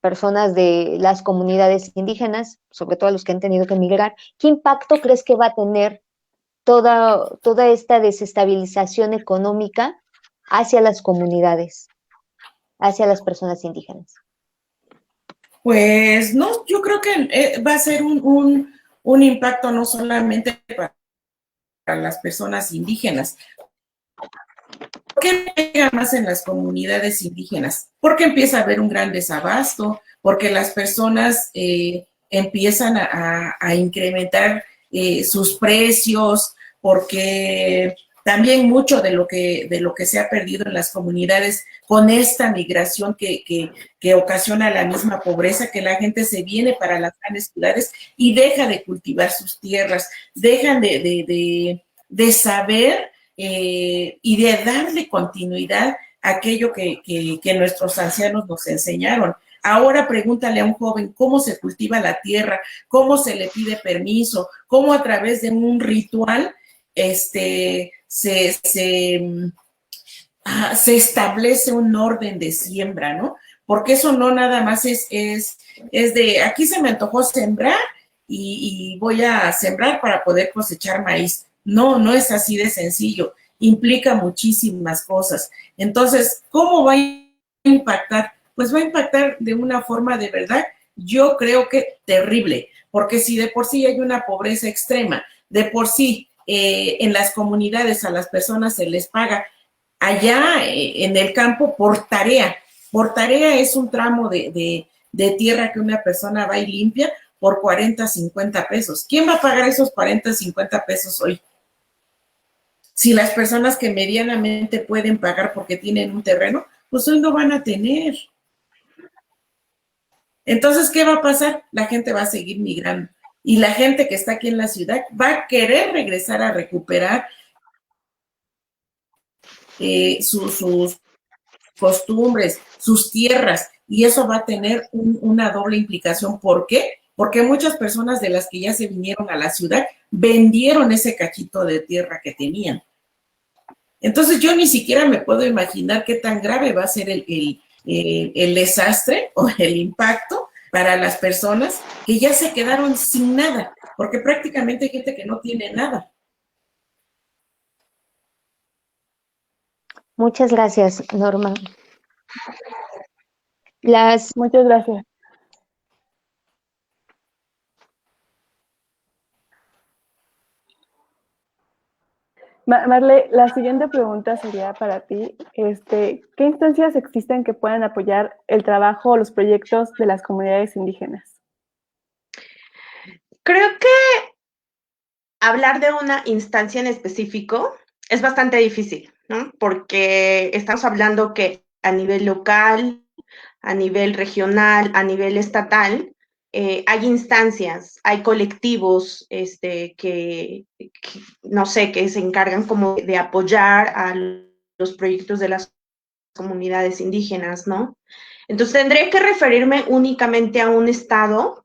Speaker 3: personas de las comunidades indígenas, sobre todo a los que han tenido que emigrar. ¿Qué impacto crees que va a tener toda esta desestabilización económica hacia las comunidades, hacia las personas indígenas?
Speaker 5: Pues no, yo creo que va a ser un impacto no solamente para las personas indígenas. ¿Por qué pega más en las comunidades indígenas? Porque empieza a haber un gran desabasto, porque las personas empiezan a incrementar sus precios, porque también mucho de lo que se ha perdido en las comunidades con esta migración que ocasiona la misma pobreza, que la gente se viene para las grandes ciudades y deja de cultivar sus tierras, dejan de saber y de darle continuidad a aquello que nuestros ancianos nos enseñaron. Ahora pregúntale a un joven cómo se cultiva la tierra, cómo se le pide permiso, cómo a través de un ritual se establece un orden de siembra, ¿no? Porque eso no nada más es de aquí se me antojó sembrar y voy a sembrar para poder cosechar maíz. No, no es así de sencillo. Implica muchísimas cosas. Entonces, ¿cómo va a impactar? Pues va a impactar de una forma de verdad, yo creo que terrible, porque si de por sí hay una pobreza extrema, de por sí en las comunidades a las personas se les paga allá en el campo por tarea. Por tarea es un tramo de tierra que una persona va y limpia por 40, 50 pesos. ¿Quién va a pagar esos 40, 50 pesos hoy? Si las personas que medianamente pueden pagar porque tienen un terreno, pues hoy no van a tener. Entonces, ¿qué va a pasar? La gente va a seguir migrando. Y la gente que está aquí en la ciudad va a querer regresar a recuperar sus costumbres, sus tierras, y eso va a tener una doble implicación. ¿Por qué? Porque muchas personas de las que ya se vinieron a la ciudad vendieron ese cachito de tierra que tenían. Entonces yo ni siquiera me puedo imaginar qué tan grave va a ser el desastre o el impacto para las personas que ya se quedaron sin nada, porque prácticamente hay gente que no tiene nada.
Speaker 3: Muchas gracias, Norma.
Speaker 1: Muchas gracias. Marle, la siguiente pregunta sería para ti. ¿Qué instancias existen que puedan apoyar el trabajo o los proyectos de las comunidades indígenas?
Speaker 6: Creo que hablar de una instancia en específico es bastante difícil, ¿no? Porque estamos hablando que a nivel local, a nivel regional, a nivel estatal, hay instancias, hay colectivos no sé, que se encargan como de apoyar a los proyectos de las comunidades indígenas, ¿no? Entonces tendré que referirme únicamente a un estado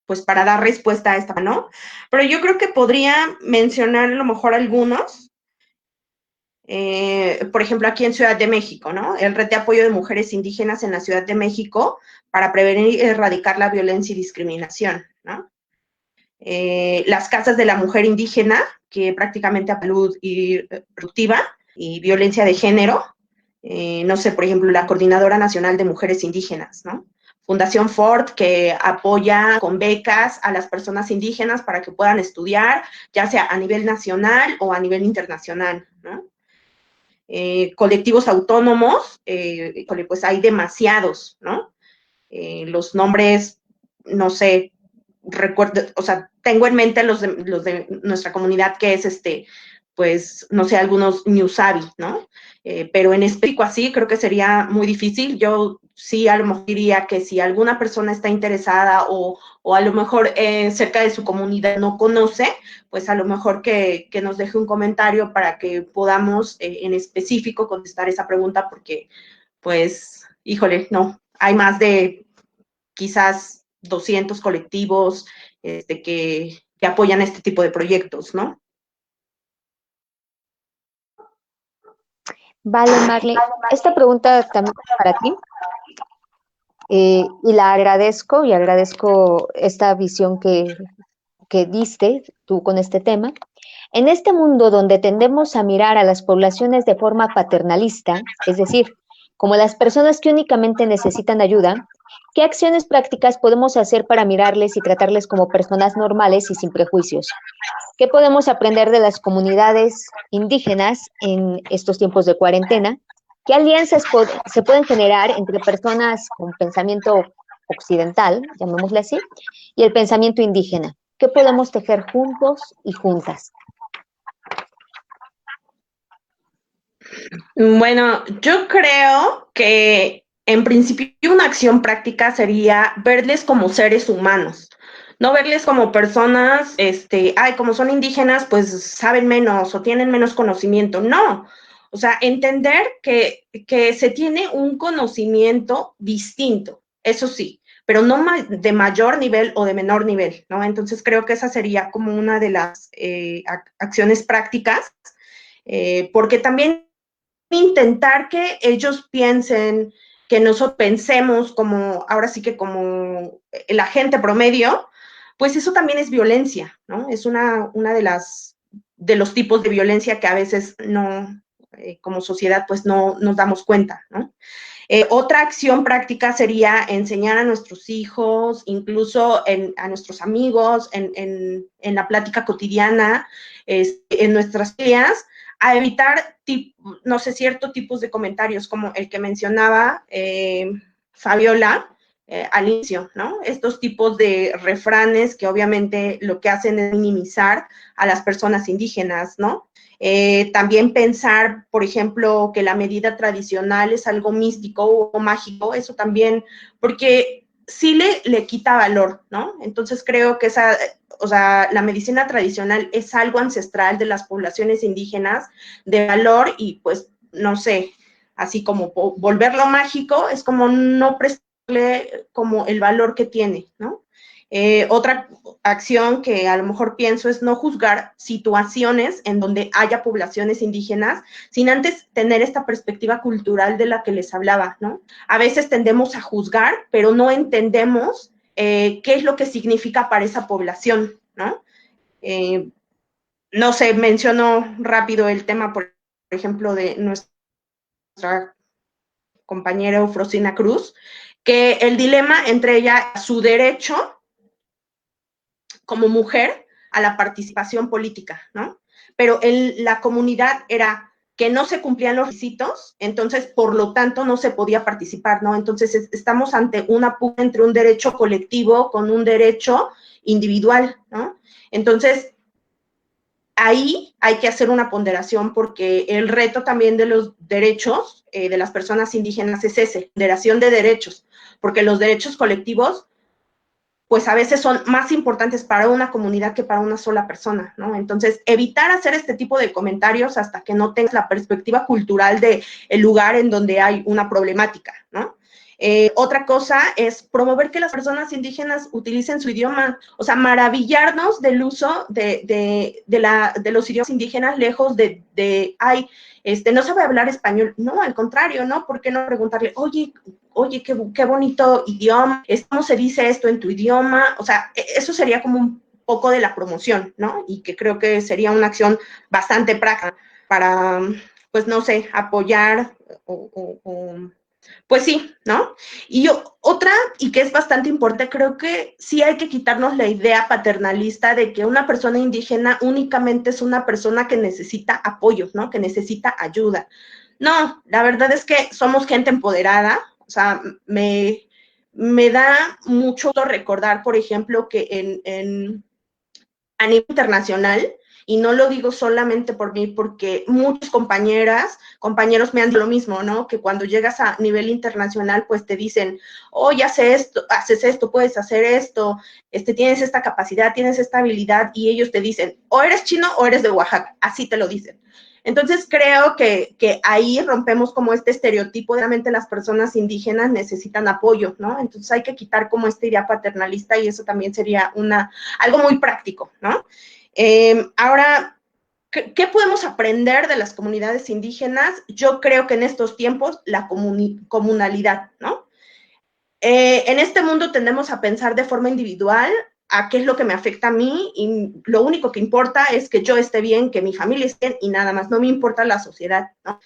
Speaker 6: pues para dar respuesta a esta, ¿no? Pero yo creo que podría mencionar a lo mejor algunos, por ejemplo, aquí en Ciudad de México, ¿no? El Red de Apoyo de Mujeres Indígenas en la Ciudad de México para prevenir y erradicar la violencia y discriminación, ¿no? Las casas de la mujer indígena, que prácticamente salud y reproductiva y violencia de género, no sé, por ejemplo, la Coordinadora Nacional de Mujeres Indígenas, ¿no? Fundación Ford, que apoya con becas a las personas indígenas para que puedan estudiar, ya sea a nivel nacional o a nivel internacional, ¿no? Colectivos autónomos, pues hay demasiados, ¿no? Los nombres, no sé, recuerdo, o sea, tengo en mente los de nuestra comunidad, que es pues, no sé, algunos Newsabi, ¿no? Pero en específico así creo que sería muy difícil. Yo sí a lo mejor diría que si alguna persona está interesada o a lo mejor cerca de su comunidad no conoce, pues a lo mejor que nos deje un comentario para que podamos en específico contestar esa pregunta, porque pues, híjole, no, hay más de quizás 200 colectivos que apoyan este tipo de proyectos, ¿no?
Speaker 3: Vale, Marley. Esta pregunta también es para ti. Y la agradezco y agradezco esta visión que diste tú con este tema. En este mundo donde tendemos a mirar a las poblaciones de forma paternalista, es decir, como las personas que únicamente necesitan ayuda, ¿qué acciones prácticas podemos hacer para mirarles y tratarles como personas normales y sin prejuicios? ¿Qué podemos aprender de las comunidades indígenas en estos tiempos de cuarentena? ¿Qué alianzas se pueden generar entre personas con pensamiento occidental, llamémosle así, y el pensamiento indígena? ¿Qué podemos tejer juntos y juntas?
Speaker 6: Bueno, yo creo que en principio una acción práctica sería verles como seres humanos, no verles como personas, como son indígenas, pues saben menos o tienen menos conocimiento. No, o sea, entender que se tiene un conocimiento distinto, eso sí, pero no de mayor nivel o de menor nivel, ¿no? Entonces creo que esa sería como una de las acciones prácticas, porque también intentar que ellos piensen, que nosotros pensemos como, ahora sí que como la gente promedio, pues eso también es violencia, ¿no? Es una de los tipos de violencia que a veces no, como sociedad, pues no nos damos cuenta, ¿no? Otra acción práctica sería enseñar a nuestros hijos, incluso a nuestros amigos, en la plática cotidiana, en nuestras familias, a evitar, no sé, ciertos tipos de comentarios como el que mencionaba Fabiola al inicio, ¿no? Estos tipos de refranes que obviamente lo que hacen es minimizar a las personas indígenas, ¿no? También pensar, por ejemplo, que la medida tradicional es algo místico o mágico, eso también, porque sí le quita valor, ¿no? Entonces creo que la medicina tradicional es algo ancestral de las poblaciones indígenas, de valor, y pues, no sé, así como volverlo mágico, es como no prestarle como el valor que tiene, ¿no? Otra acción que a lo mejor pienso es no juzgar situaciones en donde haya poblaciones indígenas sin antes tener esta perspectiva cultural de la que les hablaba, ¿no? A veces tendemos a juzgar, pero no entendemos qué es lo que significa para esa población, ¿no? No sé, menciono rápido el tema, por ejemplo, de nuestra compañera Eufrosina Cruz, que el dilema entre ella, su derecho como mujer a la participación política, ¿no? Pero la comunidad era que no se cumplían los requisitos, entonces, por lo tanto, no se podía participar, ¿no? Entonces, estamos ante una pugna entre un derecho colectivo con un derecho individual, ¿no? Entonces, ahí hay que hacer una ponderación, porque el reto también de los derechos de las personas indígenas es ese, ponderación de derechos, porque los derechos colectivos pues a veces son más importantes para una comunidad que para una sola persona, ¿no? Entonces, evitar hacer este tipo de comentarios hasta que no tengas la perspectiva cultural del lugar en donde hay una problemática, ¿no? Otra cosa es promover que las personas indígenas utilicen su idioma, o sea, maravillarnos del uso de los idiomas indígenas, lejos ay, no sabe hablar español. No, al contrario, ¿no? ¿Por qué no preguntarle, oye, qué bonito idioma, ¿cómo se dice esto en tu idioma? O sea, eso sería como un poco de la promoción, ¿no? Y que creo que sería una acción bastante práctica para, pues, no sé, apoyar pues sí, ¿no? Y otra, y que es bastante importante, creo que sí hay que quitarnos la idea paternalista de que una persona indígena únicamente es una persona que necesita apoyo, ¿no? Que necesita ayuda. No, la verdad es que somos gente empoderada, o sea, me da mucho recordar, por ejemplo, que a nivel internacional, Y no lo digo solamente por mí, porque muchas compañeros me han dicho lo mismo, ¿no? Que cuando llegas a nivel internacional, pues te dicen, oye, haces esto, puedes hacer esto, tienes esta capacidad, tienes esta habilidad, y ellos te dicen, o eres chino o eres de Oaxaca, así te lo dicen. Entonces creo que ahí rompemos como este estereotipo de realmente las personas indígenas necesitan apoyo, ¿no? Entonces hay que quitar como esta idea paternalista, y eso también sería algo muy práctico, ¿no? Ahora, ¿qué podemos aprender de las comunidades indígenas? Yo creo que en estos tiempos la comunalidad, ¿no? En este mundo tendemos a pensar de forma individual a qué es lo que me afecta a mí, y lo único que importa es que yo esté bien, que mi familia esté bien, y nada más, no me importa la sociedad, ¿no?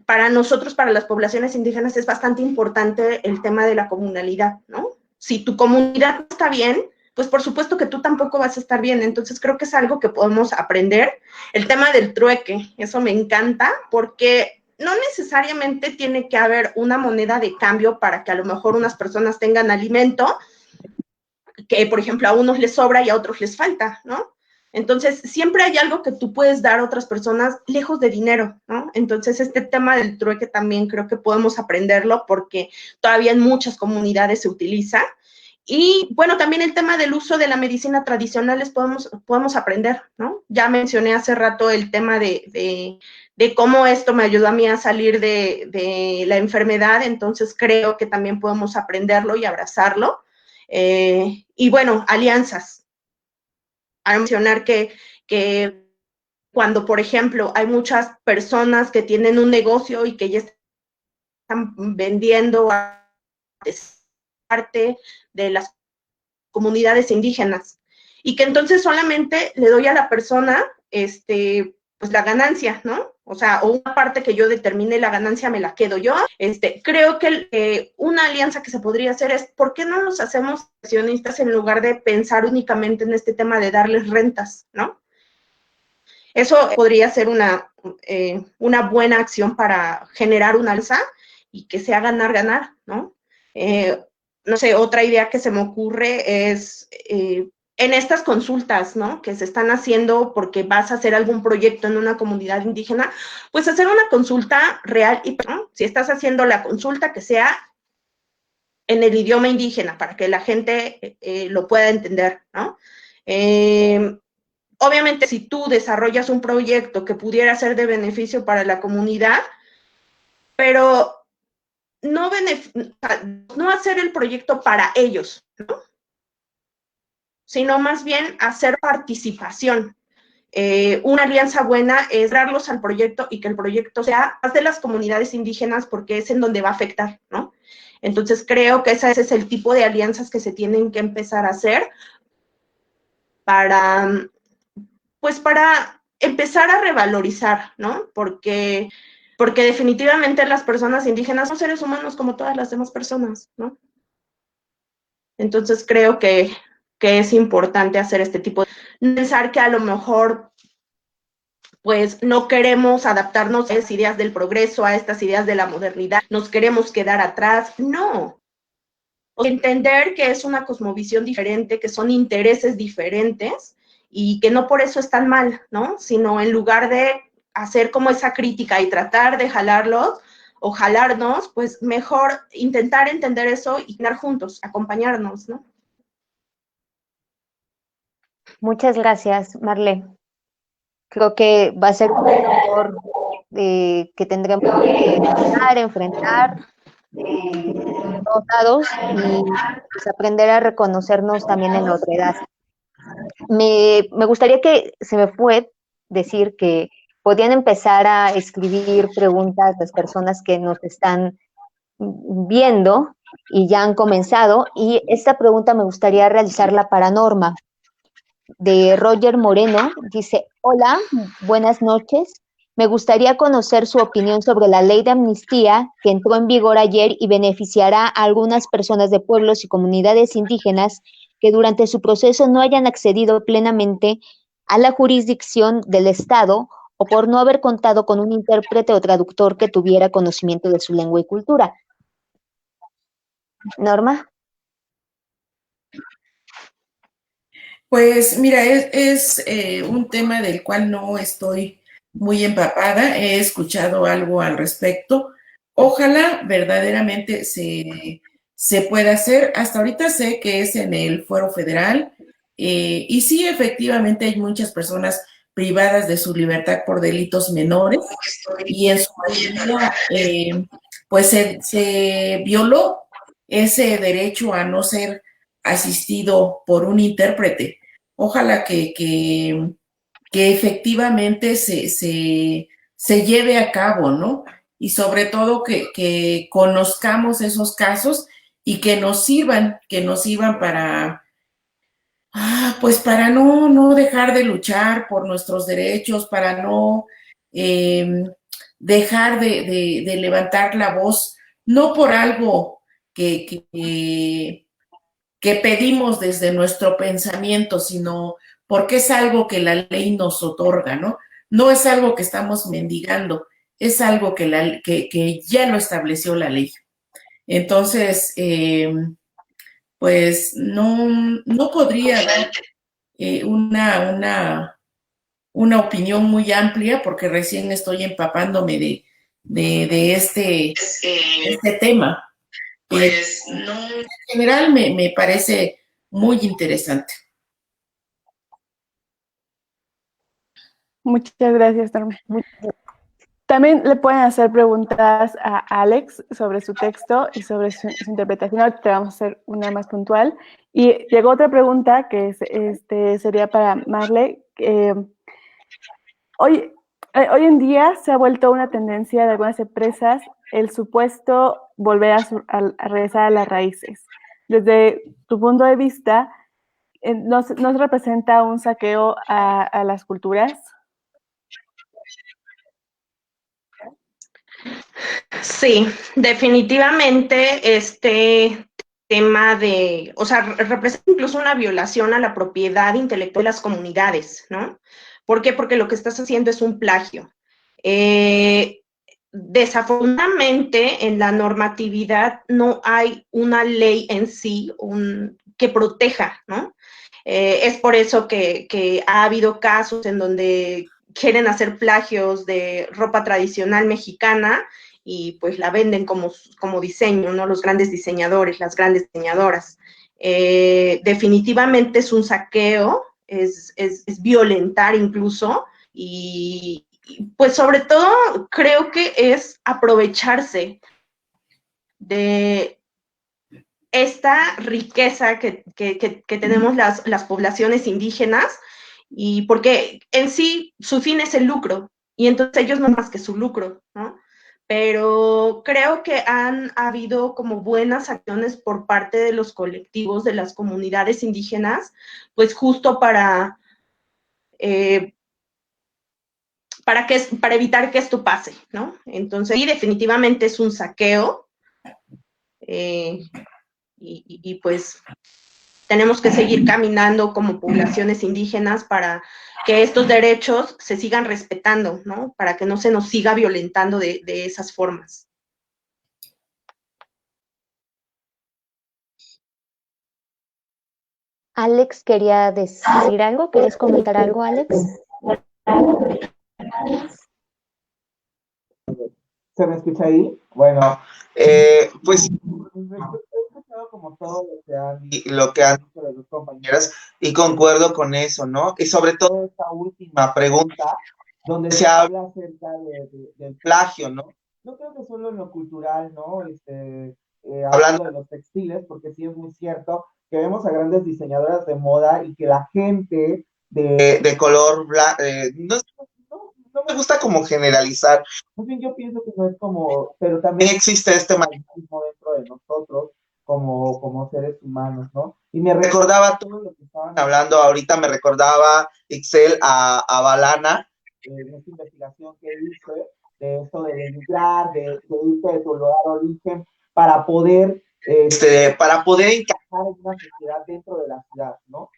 Speaker 6: Para nosotros, para las poblaciones indígenas, es bastante importante el tema de la comunalidad, ¿no? Si tu comunidad no está bien, pues por supuesto que tú tampoco vas a estar bien. Entonces creo que es algo que podemos aprender. El tema del trueque, eso me encanta, porque no necesariamente tiene que haber una moneda de cambio para que a lo mejor unas personas tengan alimento, que por ejemplo a unos les sobra y a otros les falta, ¿no? Entonces, siempre hay algo que tú puedes dar a otras personas lejos de dinero, ¿no? Entonces, este tema del trueque también creo que podemos aprenderlo, porque todavía en muchas comunidades se utiliza. Y bueno, también el tema del uso de la medicina tradicional podemos aprender, ¿no? Ya mencioné hace rato el tema de cómo esto me ayudó a mí a salir de la enfermedad, entonces creo que también podemos aprenderlo y abrazarlo. Y bueno, alianzas. A mencionar que cuando, por ejemplo, hay muchas personas que tienen un negocio y que ya están vendiendo parte de las comunidades indígenas, y que entonces solamente le doy a la persona pues la ganancia, ¿no? O sea, o una parte que yo determine, la ganancia me la quedo yo. Creo que una alianza que se podría hacer es, ¿por qué no nos hacemos accionistas en lugar de pensar únicamente en este tema de darles rentas, ¿no? Eso podría ser una buena acción para generar una alianza y que sea ganar-ganar, ¿no? No sé, otra idea que se me ocurre es en estas consultas, ¿no? Que se están haciendo porque vas a hacer algún proyecto en una comunidad indígena, pues hacer una consulta real, y ¿no? Si estás haciendo la consulta, que sea en el idioma indígena para que la gente lo pueda entender, ¿no? Obviamente, si tú desarrollas un proyecto que pudiera ser de beneficio para la comunidad, pero no hacer el proyecto para ellos, ¿no? Sino más bien hacer participación. Una alianza buena es darlos al proyecto y que el proyecto sea más de las comunidades indígenas, porque es en donde va a afectar, ¿no? Entonces creo que ese es el tipo de alianzas que se tienen que empezar a hacer para empezar a revalorizar, ¿no? Porque definitivamente las personas indígenas son seres humanos como todas las demás personas, ¿no? Entonces creo que es importante hacer este tipo de pensar que a lo mejor pues no queremos adaptarnos a esas ideas del progreso, a estas ideas de la modernidad, nos queremos quedar atrás, no. Entender que es una cosmovisión diferente, que son intereses diferentes y que no por eso están mal, ¿no? Sino en lugar de hacer como esa crítica y tratar de jalarlos o jalarnos, pues mejor intentar entender eso y ganar juntos, acompañarnos, ¿no?
Speaker 3: Muchas gracias, Marle. Creo que va a ser un error que tendremos que enfrentar de todos lados, y pues, aprender a reconocernos también en la otra edad. Me gustaría que se me fue decir que podían empezar a escribir preguntas las personas que nos están viendo y ya han comenzado, y esta pregunta me gustaría realizarla para Norma, de Roger Moreno. Dice: hola, buenas noches. Me gustaría conocer su opinión sobre la ley de amnistía que entró en vigor ayer y beneficiará a algunas personas de pueblos y comunidades indígenas que durante su proceso no hayan accedido plenamente a la jurisdicción del Estado o por no haber contado con un intérprete o traductor que tuviera conocimiento de su lengua y cultura. Norma.
Speaker 5: Pues mira, es un tema del cual no estoy muy empapada, he escuchado algo al respecto. Ojalá verdaderamente se pueda hacer. Hasta ahorita sé que es en el Fuero Federal y sí, efectivamente hay muchas personas privadas de su libertad por delitos menores y en su mayoría pues se violó ese derecho a no ser asistido por un intérprete. Ojalá que efectivamente se lleve a cabo, ¿no? Y sobre todo que conozcamos esos casos y que nos sirvan para, pues para no dejar de luchar por nuestros derechos, para no eh, dejar de levantar la voz, no por algo que pedimos desde nuestro pensamiento, sino porque es algo que la ley nos otorga, ¿no? No es algo que estamos mendigando, es algo que ya lo estableció la ley. Entonces, pues no podría dar una opinión muy amplia porque recién estoy empapándome de este tema. Pues no, en general me parece muy interesante.
Speaker 1: Muchas gracias, Norma. También le pueden hacer preguntas a Alex sobre su texto y sobre su interpretación. Ahorita te vamos a hacer una más puntual. Y llegó otra pregunta que sería para Marley. Hoy en día se ha vuelto una tendencia de algunas empresas el supuesto volver a regresar a las raíces. Desde tu punto de vista, ¿nos representa un saqueo a las culturas?
Speaker 6: Sí, definitivamente este tema o sea, representa incluso una violación a la propiedad intelectual de las comunidades, ¿no? ¿Por qué? Porque lo que estás haciendo es un plagio. Desafortunadamente, en la normatividad no hay una ley en sí que proteja, ¿no? Es por eso que ha habido casos en donde quieren hacer plagios de ropa tradicional mexicana y pues la venden como diseño, ¿no? Los grandes diseñadores, las grandes diseñadoras. Definitivamente es un saqueo, es violentar incluso y pues sobre todo creo que es aprovecharse de esta riqueza que tenemos las poblaciones indígenas, y porque en sí su fin es el lucro, y entonces ellos no más que su lucro, ¿no? Pero creo que han habido como buenas acciones por parte de los colectivos, de las comunidades indígenas, pues justo para evitar que esto pase, ¿no? Entonces, sí, definitivamente es un saqueo, y pues tenemos que seguir caminando como poblaciones indígenas para que estos derechos se sigan respetando, ¿no? Para que no se nos siga violentando de esas formas.
Speaker 3: Alex quería decir algo, ¿quieres comentar algo, Alex?
Speaker 4: ¿Se me escucha ahí? Bueno, pues he escuchado como todo lo que han dicho las dos compañeras y concuerdo con eso, ¿no? Y sobre todo esta última pregunta, donde se habla acerca del plagio, ¿no? No creo que solo en lo cultural, ¿no? Hablando de los textiles, porque sí es muy cierto que vemos a grandes diseñadoras de moda y que la gente de color blanco, no me gusta como generalizar. Más bien yo pienso que no es como, pero también existe este machismo dentro de nosotros como seres humanos, ¿no? Y me recordaba todo lo que estaban hablando ahorita, me recordaba Ixel a Balana, de esta investigación que hice, de esto de emigrar, de irse de tu lugar de origen, para poder encajar en una sociedad dentro de la ciudad, ¿no?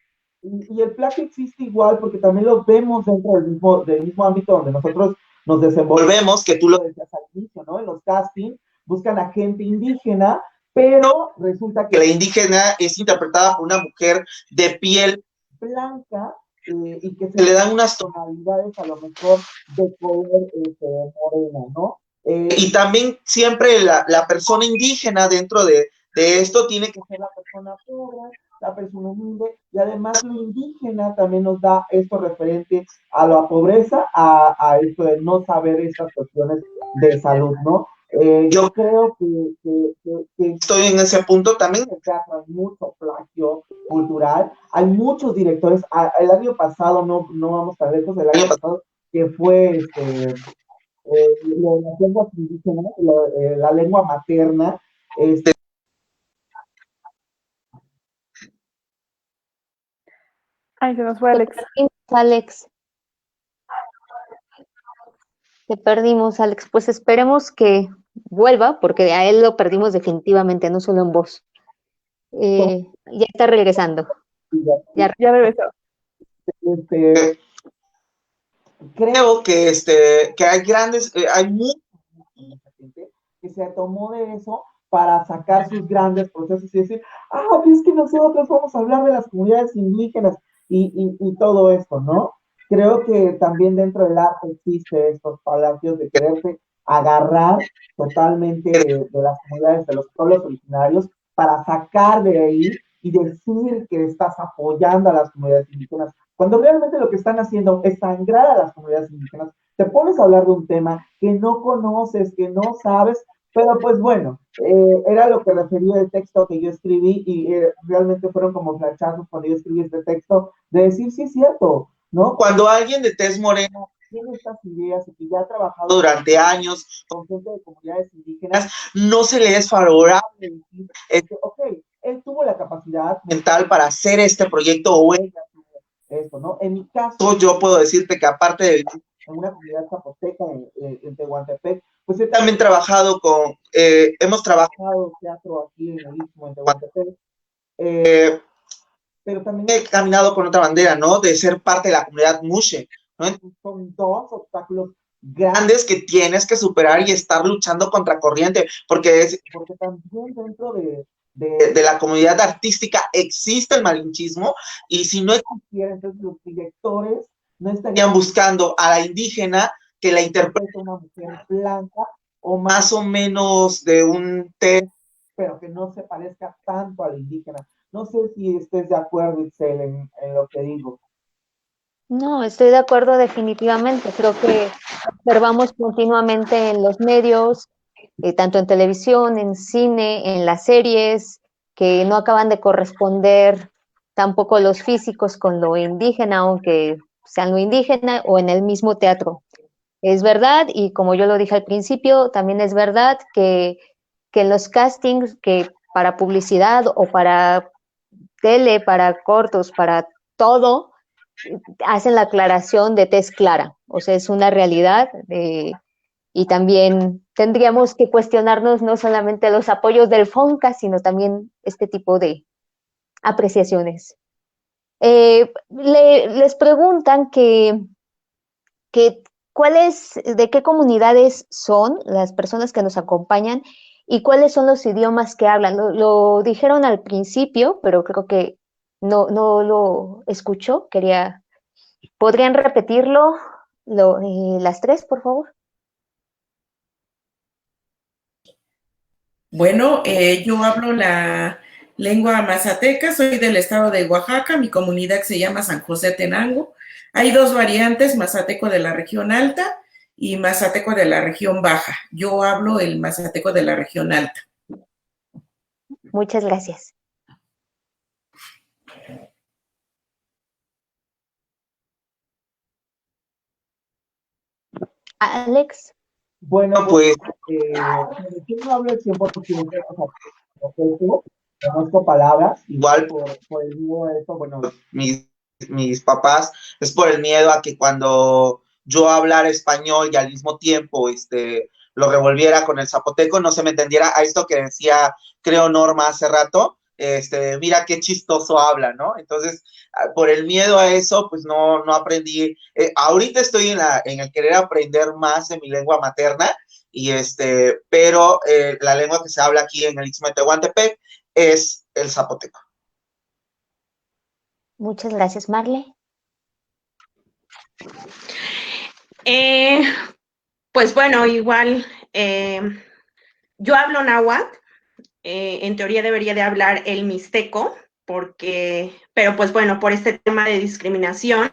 Speaker 4: Y el plagio existe igual porque también lo vemos dentro del mismo ámbito donde nosotros nos desenvolvemos, que tú lo decías al inicio, ¿no? En los castings buscan a gente indígena, pero resulta que la indígena es interpretada por una mujer de piel blanca y que se le dan unas tonalidades a lo mejor de color morena, ¿no? Y también siempre la persona indígena dentro de esto tiene que ser la persona pobre, la persona humilde, y además lo indígena también nos da esto referente a la pobreza, a esto de no saber estas cuestiones de salud, ¿no? Yo creo que estoy en ese punto también. En el teatro hay mucho plagio cultural, hay muchos directores. El año pasado, no vamos tan lejos, el año pasado que fue las lenguas indígenas, la lengua materna.
Speaker 1: Ay, se nos fue Alex.
Speaker 3: Alex. Te perdimos, Alex. Pues esperemos que vuelva, porque a él lo perdimos definitivamente, no solo en voz. Ya está regresando.
Speaker 1: Ya regresó.
Speaker 4: Creo que hay grandes, hay mucha gente que se tomó de eso para sacar sus grandes procesos y decir, es que nosotros vamos a hablar de las comunidades indígenas y todo esto, ¿no? Creo que también dentro del arte existe estos palacios de quererse agarrar totalmente de las comunidades, de los pueblos originarios, para sacar de ahí y decir que estás apoyando a las comunidades indígenas, cuando realmente lo que están haciendo es sangrar a las comunidades indígenas. Te pones a hablar de un tema que no conoces, que no sabes, pero pues bueno, era lo que refería el texto que yo escribí y realmente fueron como flashazos cuando yo escribí este texto, de decir, sí es cierto, ¿no? Cuando alguien de tez morena tiene estas ideas y que ya ha trabajado durante años con gente de comunidades indígenas, no se le es favorable decir, ok, él tuvo la capacidad mental para hacer este proyecto o ella tuvo esto, ¿no? En mi caso, yo puedo decirte que aparte de vivir en una comunidad zapoteca en Tehuantepec, pues he también trabajado hemos trabajado teatro aquí en el Istmo, en Tehuantepec, pero también he caminado con otra bandera, ¿no? De ser parte de la comunidad Mushe, ¿no? Entonces son dos obstáculos grandes que tienes que superar y estar luchando contra corriente, porque también dentro de la comunidad artística existe el malinchismo, y si no existiera, entonces los directores no estarían buscando a la indígena que la interprete una mujer blanca o más o menos de un tez, pero que no se parezca tanto a la indígena. No sé si estés de acuerdo, Itzel, en lo que digo.
Speaker 3: No, estoy de acuerdo definitivamente. Creo que observamos continuamente en los medios, tanto en televisión, en cine, en las series, que no acaban de corresponder tampoco los físicos con lo indígena, aunque sean lo indígena o en el mismo teatro. Es verdad, y como yo lo dije al principio, también es verdad que en los castings, que para publicidad o para tele, para cortos, para todo, hacen la aclaración de tez clara, o sea, es una realidad y también tendríamos que cuestionarnos no solamente los apoyos del FONCA, sino también este tipo de apreciaciones. Les preguntan de qué comunidades son las personas que nos acompañan y cuáles son los idiomas que hablan. Lo dijeron al principio, pero creo que no lo escuchó. ¿Podrían repetirlo las tres, por favor?
Speaker 5: Bueno, yo hablo la lengua mazateca, soy del estado de Oaxaca, mi comunidad se llama San José Tenango. Hay dos variantes, mazateco de la región alta y mazateco de la región baja. Yo hablo el mazateco de la región alta.
Speaker 3: Muchas gracias. Alex.
Speaker 4: Bueno, pues yo no hablo el 100%, o sea, conozco palabras, igual por el miedo a eso, bueno, mis papás, es por el miedo a que cuando yo hablara español y al mismo tiempo lo revolviera con el zapoteco, no se me entendiera a esto que decía, creo, Norma hace rato, mira qué chistoso habla, ¿no? Entonces, por el miedo a eso, pues no aprendí. Ahorita estoy en el querer aprender más de mi lengua materna, pero la lengua que se habla aquí en el Istmo de Tehuantepec es el zapoteco.
Speaker 3: Muchas gracias, Marle.
Speaker 6: Pues bueno, igual yo hablo náhuatl, en teoría debería de hablar el mixteco, pero pues bueno, por este tema de discriminación,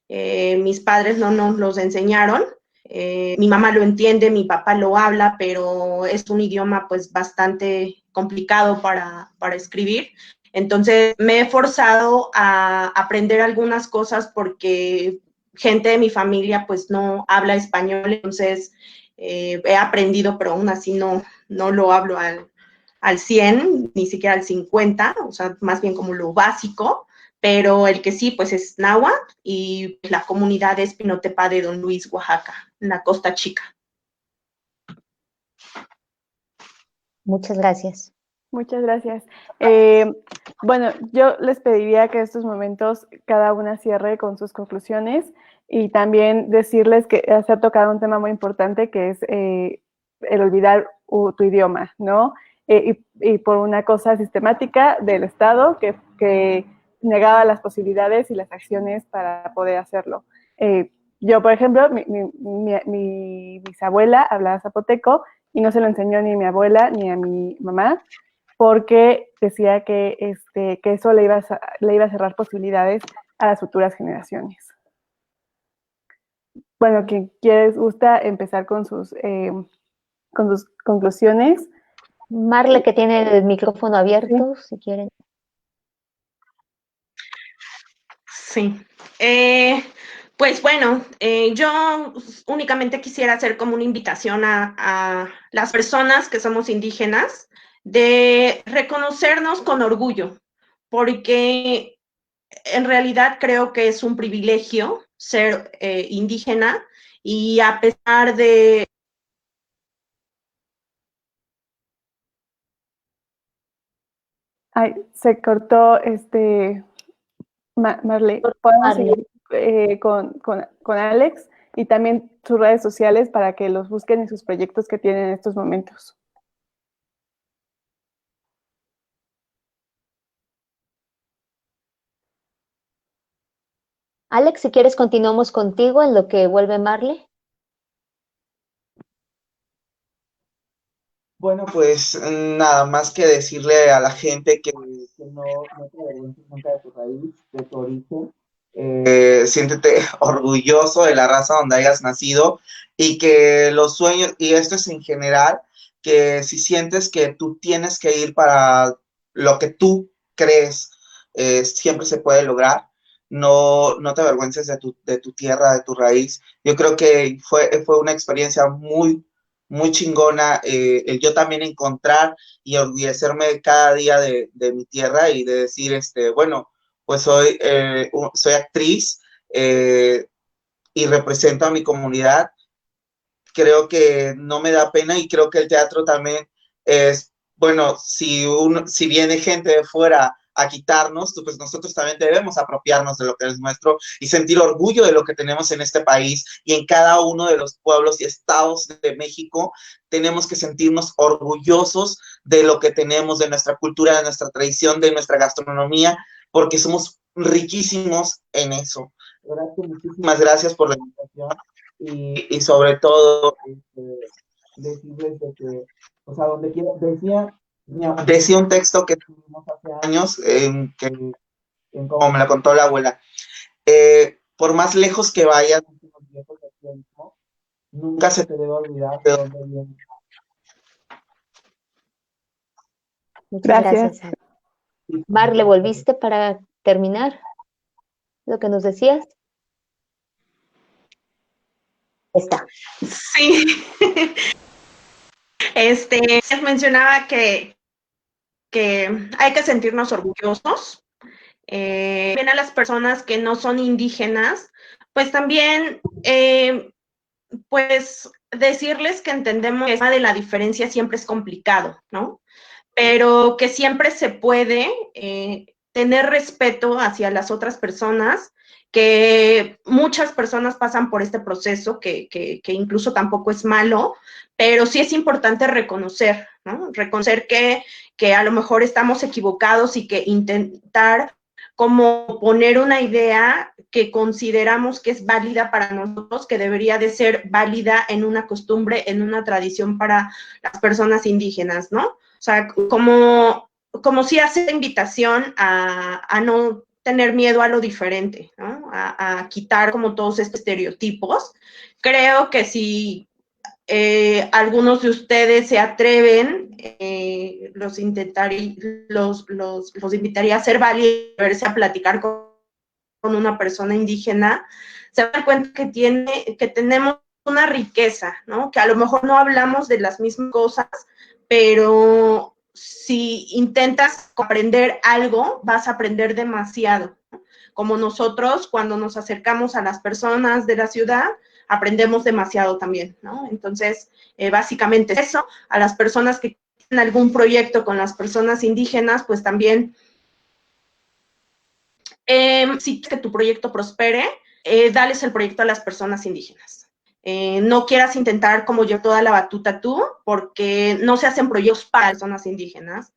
Speaker 6: mis padres no nos los enseñaron. Mi mamá lo entiende, mi papá lo habla, pero es un idioma pues bastante complicado para escribir. Entonces me he forzado a aprender algunas cosas porque gente de mi familia pues no habla español, entonces he aprendido, pero aún así no lo hablo al 100, ni siquiera al 50, o sea, más bien como lo básico, pero el que sí, pues es náhuatl y la comunidad es Pinotepa de Don Luis, Oaxaca, en la Costa Chica.
Speaker 3: Muchas gracias.
Speaker 1: Muchas gracias. Bueno, yo les pediría que en estos momentos cada una cierre con sus conclusiones y también decirles que se ha tocado un tema muy importante que es el olvidar tu idioma, ¿no? Y por una cosa sistemática del Estado que negaba las posibilidades y las acciones para poder hacerlo. Yo, por ejemplo, mi bisabuela hablaba zapoteco y no se lo enseñó ni a mi abuela ni a mi mamá, porque decía que eso le iba a cerrar posibilidades a las futuras generaciones. Bueno, quien gusta empezar con sus conclusiones.
Speaker 3: Marle, que tiene el micrófono abierto, sí, si quieren.
Speaker 6: Sí. Pues bueno, yo únicamente quisiera hacer como una invitación a las personas que somos indígenas de reconocernos con orgullo, porque en realidad creo que es un privilegio ser indígena y a pesar de...
Speaker 1: Ay, se cortó Marle. Podemos seguir con Alex y también sus redes sociales para que los busquen en sus proyectos que tienen en estos momentos.
Speaker 3: Alex, si quieres continuamos contigo en lo que vuelve Marle.
Speaker 4: Bueno, pues nada más que decirle a la gente que no te avergüences nunca de tu raíz, de tu origen. Siéntete orgulloso de la raza donde hayas nacido y que los sueños, y esto es en general, que si sientes que tú tienes que ir para lo que tú crees, siempre se puede lograr. No te avergüences de tu tierra, de tu raíz. Yo creo que fue una experiencia muy chingona, el yo también encontrar y orgullecerme cada día de mi tierra y de decir, bueno, pues soy actriz y represento a mi comunidad. Creo que no me da pena y creo que el teatro también es, bueno, si viene gente de fuera a quitarnos, pues nosotros también debemos apropiarnos de lo que es nuestro y sentir orgullo de lo que tenemos en este país y en cada uno de los pueblos y estados de México. Tenemos que sentirnos orgullosos de lo que tenemos, de nuestra cultura, de nuestra tradición, de nuestra gastronomía, porque somos riquísimos en eso. Muchísimas gracias por la invitación y sobre todo decirles de que, o sea, donde quiera, decía un texto que tuvimos hace años, como me la contó la abuela, por más lejos que vayas, nunca se te debe olvidar de dónde vienes.
Speaker 3: Muchas gracias. Marle, ¿volviste para terminar lo que nos decías? Está.
Speaker 6: Sí. Mencionaba que hay que sentirnos orgullosos. Bien a las personas que no son indígenas, pues también, pues decirles que entendemos que el tema de la diferencia siempre es complicado, ¿no? Pero que siempre se puede tener respeto hacia las otras personas, que muchas personas pasan por este proceso, que incluso tampoco es malo, pero sí es importante reconocer, ¿no? Reconocer que a lo mejor estamos equivocados y que intentar como poner una idea que consideramos que es válida para nosotros, que debería de ser válida en una costumbre, en una tradición para las personas indígenas, ¿no? O sea, como si hace invitación a no tener miedo a lo diferente, ¿no? A quitar como todos estos estereotipos. Creo que si algunos de ustedes se atreven, los invitaría a ser valientes, a platicar con una persona indígena, se dan cuenta que tenemos una riqueza, ¿no? Que a lo mejor no hablamos de las mismas cosas, pero si intentas aprender algo, vas a aprender demasiado, ¿no? Como nosotros, cuando nos acercamos a las personas de la ciudad, aprendemos demasiado también, ¿no? Entonces, básicamente eso, a las personas que tienen algún proyecto con las personas indígenas, pues también, si quieres que tu proyecto prospere, dales el proyecto a las personas indígenas. No quieras intentar como yo toda la batuta tú, porque no se hacen proyectos para personas indígenas,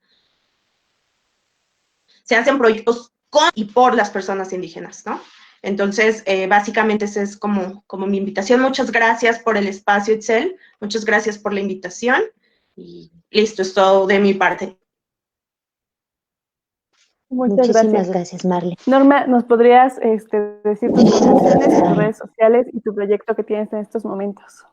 Speaker 6: se hacen proyectos con y por las personas indígenas, ¿no? Entonces, básicamente esa es como mi invitación. Muchas gracias por el espacio, Itzel. Muchas gracias por la invitación. Y listo, es todo de mi parte.
Speaker 3: Muchísimas gracias, Marle.
Speaker 1: Norma, ¿nos podrías decir tus contacciones, tus redes sociales y tu proyecto que tienes en estos momentos?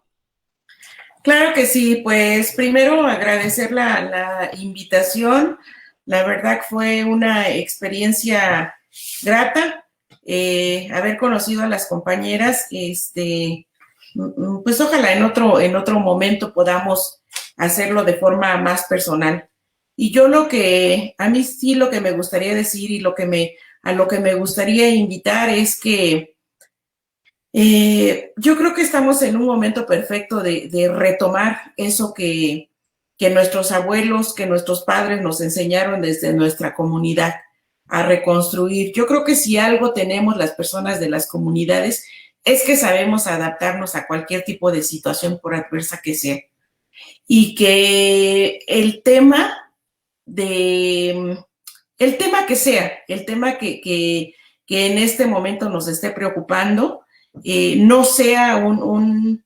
Speaker 5: Claro que sí, pues primero agradecer la invitación. La verdad fue una experiencia grata haber conocido a las compañeras. Pues ojalá en otro momento podamos hacerlo de forma más personal. Y yo a mí sí lo que me gustaría decir y a lo que me gustaría invitar es que yo creo que estamos en un momento perfecto de retomar eso que nuestros abuelos, que nuestros padres nos enseñaron desde nuestra comunidad a reconstruir. Yo creo que si algo tenemos las personas de las comunidades es que sabemos adaptarnos a cualquier tipo de situación, por adversa que sea. Y que el tema que sea, el tema que en este momento nos esté preocupando, no sea un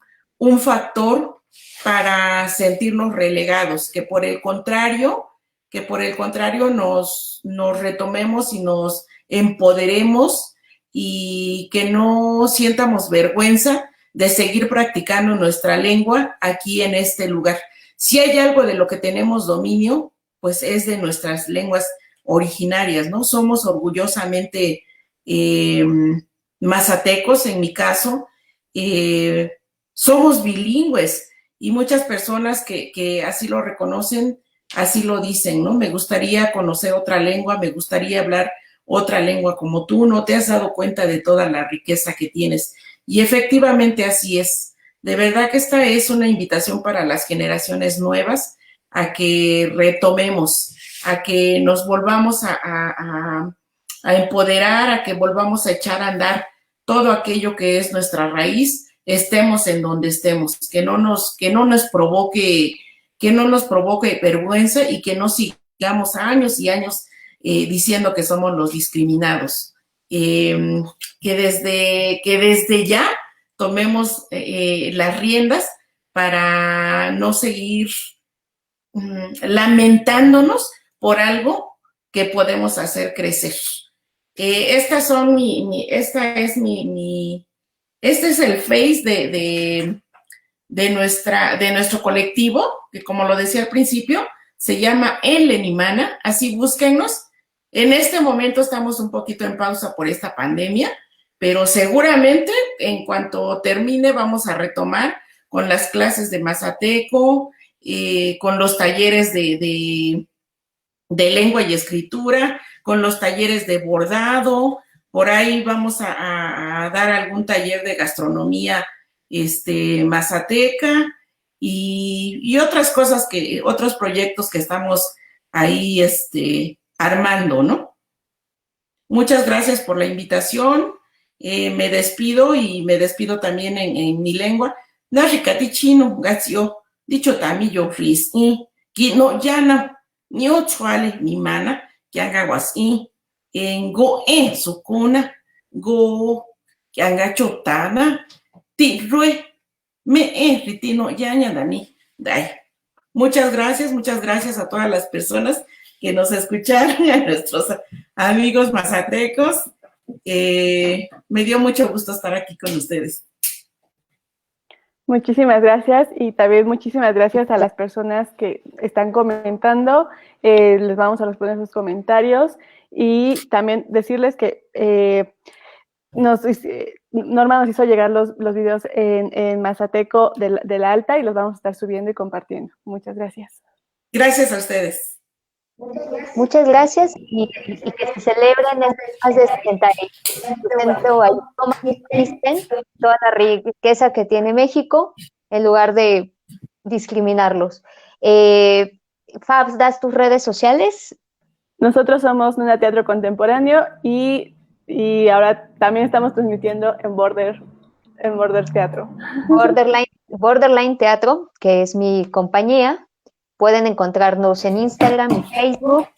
Speaker 5: factor para sentirnos relegados, que por el contrario nos retomemos y nos empoderemos y que no sientamos vergüenza de seguir practicando nuestra lengua aquí en este lugar. Si hay algo de lo que tenemos dominio, pues es de nuestras lenguas originarias, ¿no? Somos orgullosamente mazatecos, en mi caso, somos bilingües y muchas personas que así lo reconocen, así lo dicen, ¿no? Me gustaría conocer otra lengua, me gustaría hablar otra lengua como tú, no te has dado cuenta de toda la riqueza que tienes. Y efectivamente así es. De verdad que esta es una invitación para las generaciones nuevas a que retomemos, a que nos volvamos a empoderar, a que volvamos a echar a andar todo aquello que es nuestra raíz, estemos en donde estemos, que no nos provoque vergüenza y que no sigamos años y años diciendo que somos los discriminados. Que desde ya tomemos las riendas para no seguir lamentándonos por algo que podemos hacer crecer. Este es el face de nuestro colectivo, que como lo decía al principio, se llama Enlenimana, así búsquennos. En este momento estamos un poquito en pausa por esta pandemia, pero seguramente en cuanto termine vamos a retomar con las clases de mazateco, con los talleres de lengua y escritura, con los talleres de bordado. Por ahí vamos a dar algún taller de gastronomía mazateca y otras cosas, otros proyectos que estamos ahí armando, ¿no? Muchas gracias por la invitación. Me despido y me despido también en mi lengua. Nashikati chino, gatsio, dicho tamillo fris, no, ya no, ni ochuale, ni mana, que haga guasí. en go sukuna, go anga chotana, ti rue, me ritino yaña dani, dai. Muchas gracias a todas las personas que nos escucharon, a nuestros amigos mazatecos. Me dio mucho gusto estar aquí con ustedes.
Speaker 1: Muchísimas gracias y también muchísimas gracias a las personas que están comentando. Les vamos a responder sus comentarios y también decirles que Norma nos hizo llegar los videos en Mazateco de la Alta y los vamos a estar subiendo y compartiendo. Muchas gracias.
Speaker 5: Gracias a ustedes.
Speaker 3: Muchas gracias y que se celebren más de 70 años. Toda la riqueza que tiene México en lugar de discriminarlos. Fabs, ¿das tus redes sociales?
Speaker 1: Nosotros somos Nuna Teatro Contemporáneo y ahora también estamos transmitiendo en Border Teatro.
Speaker 3: Borderline Teatro, que es mi compañía. Pueden encontrarnos en Instagram y Facebook.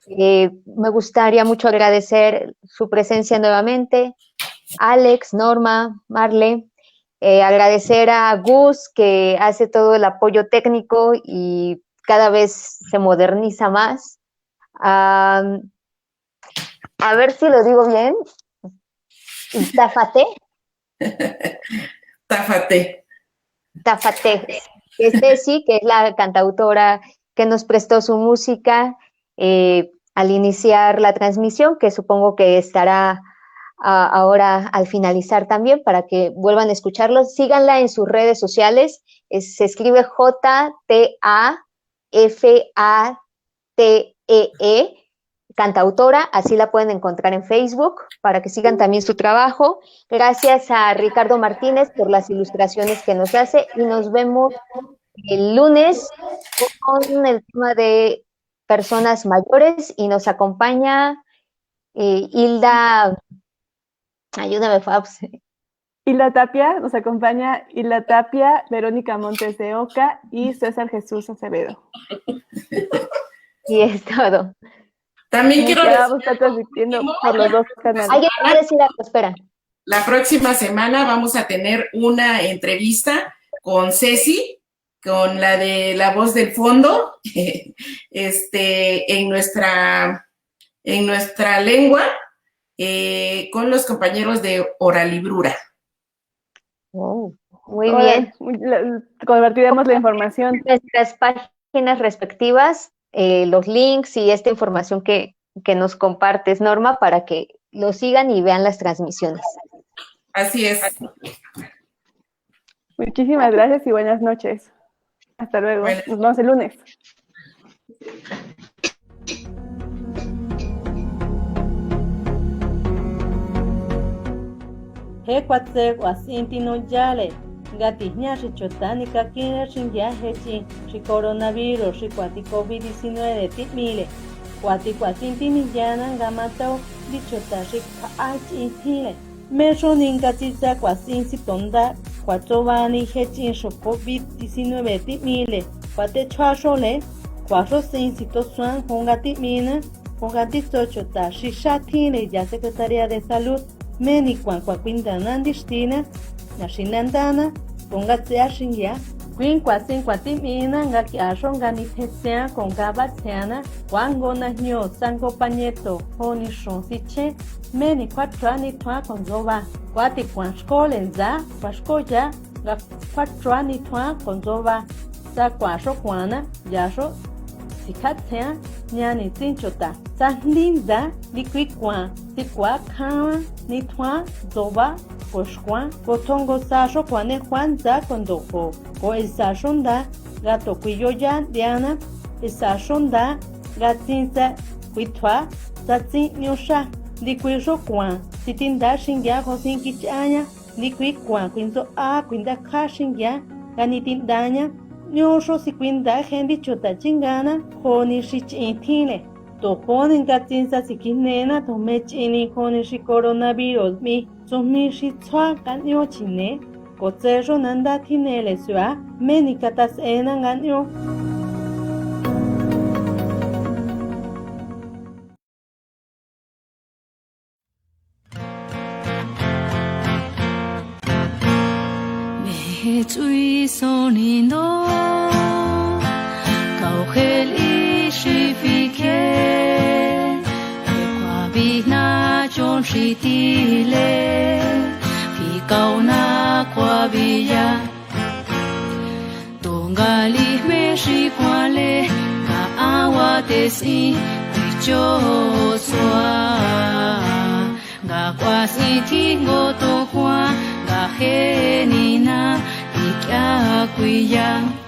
Speaker 3: Me gustaría mucho agradecer su presencia nuevamente. Alex, Norma, Marle. Agradecer a Gus, que hace todo el apoyo técnico y cada vez se moderniza más. A ver si lo digo bien. Tafate. Sí, que es la cantautora que nos prestó su música al iniciar la transmisión, que supongo que estará ahora al finalizar también para que vuelvan a escucharlo. Síganla en sus redes sociales, se escribe JTAFATEE, cantautora, así la pueden encontrar en Facebook para que sigan también su trabajo. Gracias a Ricardo Martínez por las ilustraciones que nos hace y nos vemos el lunes con el tema de personas mayores y nos acompaña Hilda, ayúdame Fabs.
Speaker 1: Hilda Tapia, nos acompaña Hilda Tapia, Verónica Montes de Oca y César Jesús Acevedo.
Speaker 3: Y es todo.
Speaker 5: También quiero
Speaker 1: decir, vamos a estar transmitiendo por los dos canales.
Speaker 3: ¿Alguien va a decir algo? Espera.
Speaker 5: La próxima semana vamos a tener una entrevista con Ceci, con la de La Voz del Fondo, en nuestra lengua, con los compañeros de Oralibrura.
Speaker 3: Oh, muy bien.
Speaker 1: Compartiremos la información.
Speaker 3: Nuestras páginas respectivas, los links y esta información que nos compartes, Norma, para que lo sigan y vean las transmisiones.
Speaker 5: Así es.
Speaker 1: Muchísimas gracias y buenas noches. Hasta luego. Bueno. Nos vemos el lunes.
Speaker 2: Hekwatse wasintino yale. Gatihña chotani kakina shinja hechi. Si coronavirus, si cuati COVID-19 tipmile. Cuati cuatintini yana gamatao dichota si kaachi hile. Meso ninkatitsa cuasinsi tonda. Cuatrovani hechin so COVID-19 tipmile. Cuate chuasole. Cuatro sinsi tosuan hongatipmina. Hongatitochota si shatile ya Secretaría de Salud. Meni cuancuacuintanan distina, nashinandana, pongatsea shinya, quin cuasin cuatimina, gakiashon ganitesea con gabateana, cuangona nyo, sango pañeto, honi shonsiche, meni cuatrani tua con zoba, cuati cuanscolenza, cuascoya, cuatrani tua con zoba, sa cuasho cuana, yasho, sikatsea, nyani tinchota, sa linda, liquicua, sikwa kama, ni twa zoba koshkwa kotongo sasho kwane kwanza kondoko ko esashonda gato kuyoya diana esashonda gatinza kuitwa tatsi nyosha dikwisho kwa sitinda shingya kosin kichanya dikwikwa kwinzo a kwinda khashingya ganitindanya nyosho sikwinda hendi chota chingana honi shichintine Tohonin katinsa sikinena tomechini honi shi coronavirus mi somi shi tsua kanyo chine kotsejo nanda tinele sua meni katas ena ganyo
Speaker 7: he chui so ni no cầu khel i shi phi ke he qua bi na chon shi ti le phi cao na qua bi ya tonga li me shi qua le ka awa te si cho xóa ga qua si thi ngô tô qua ga he ni na i kya quy yang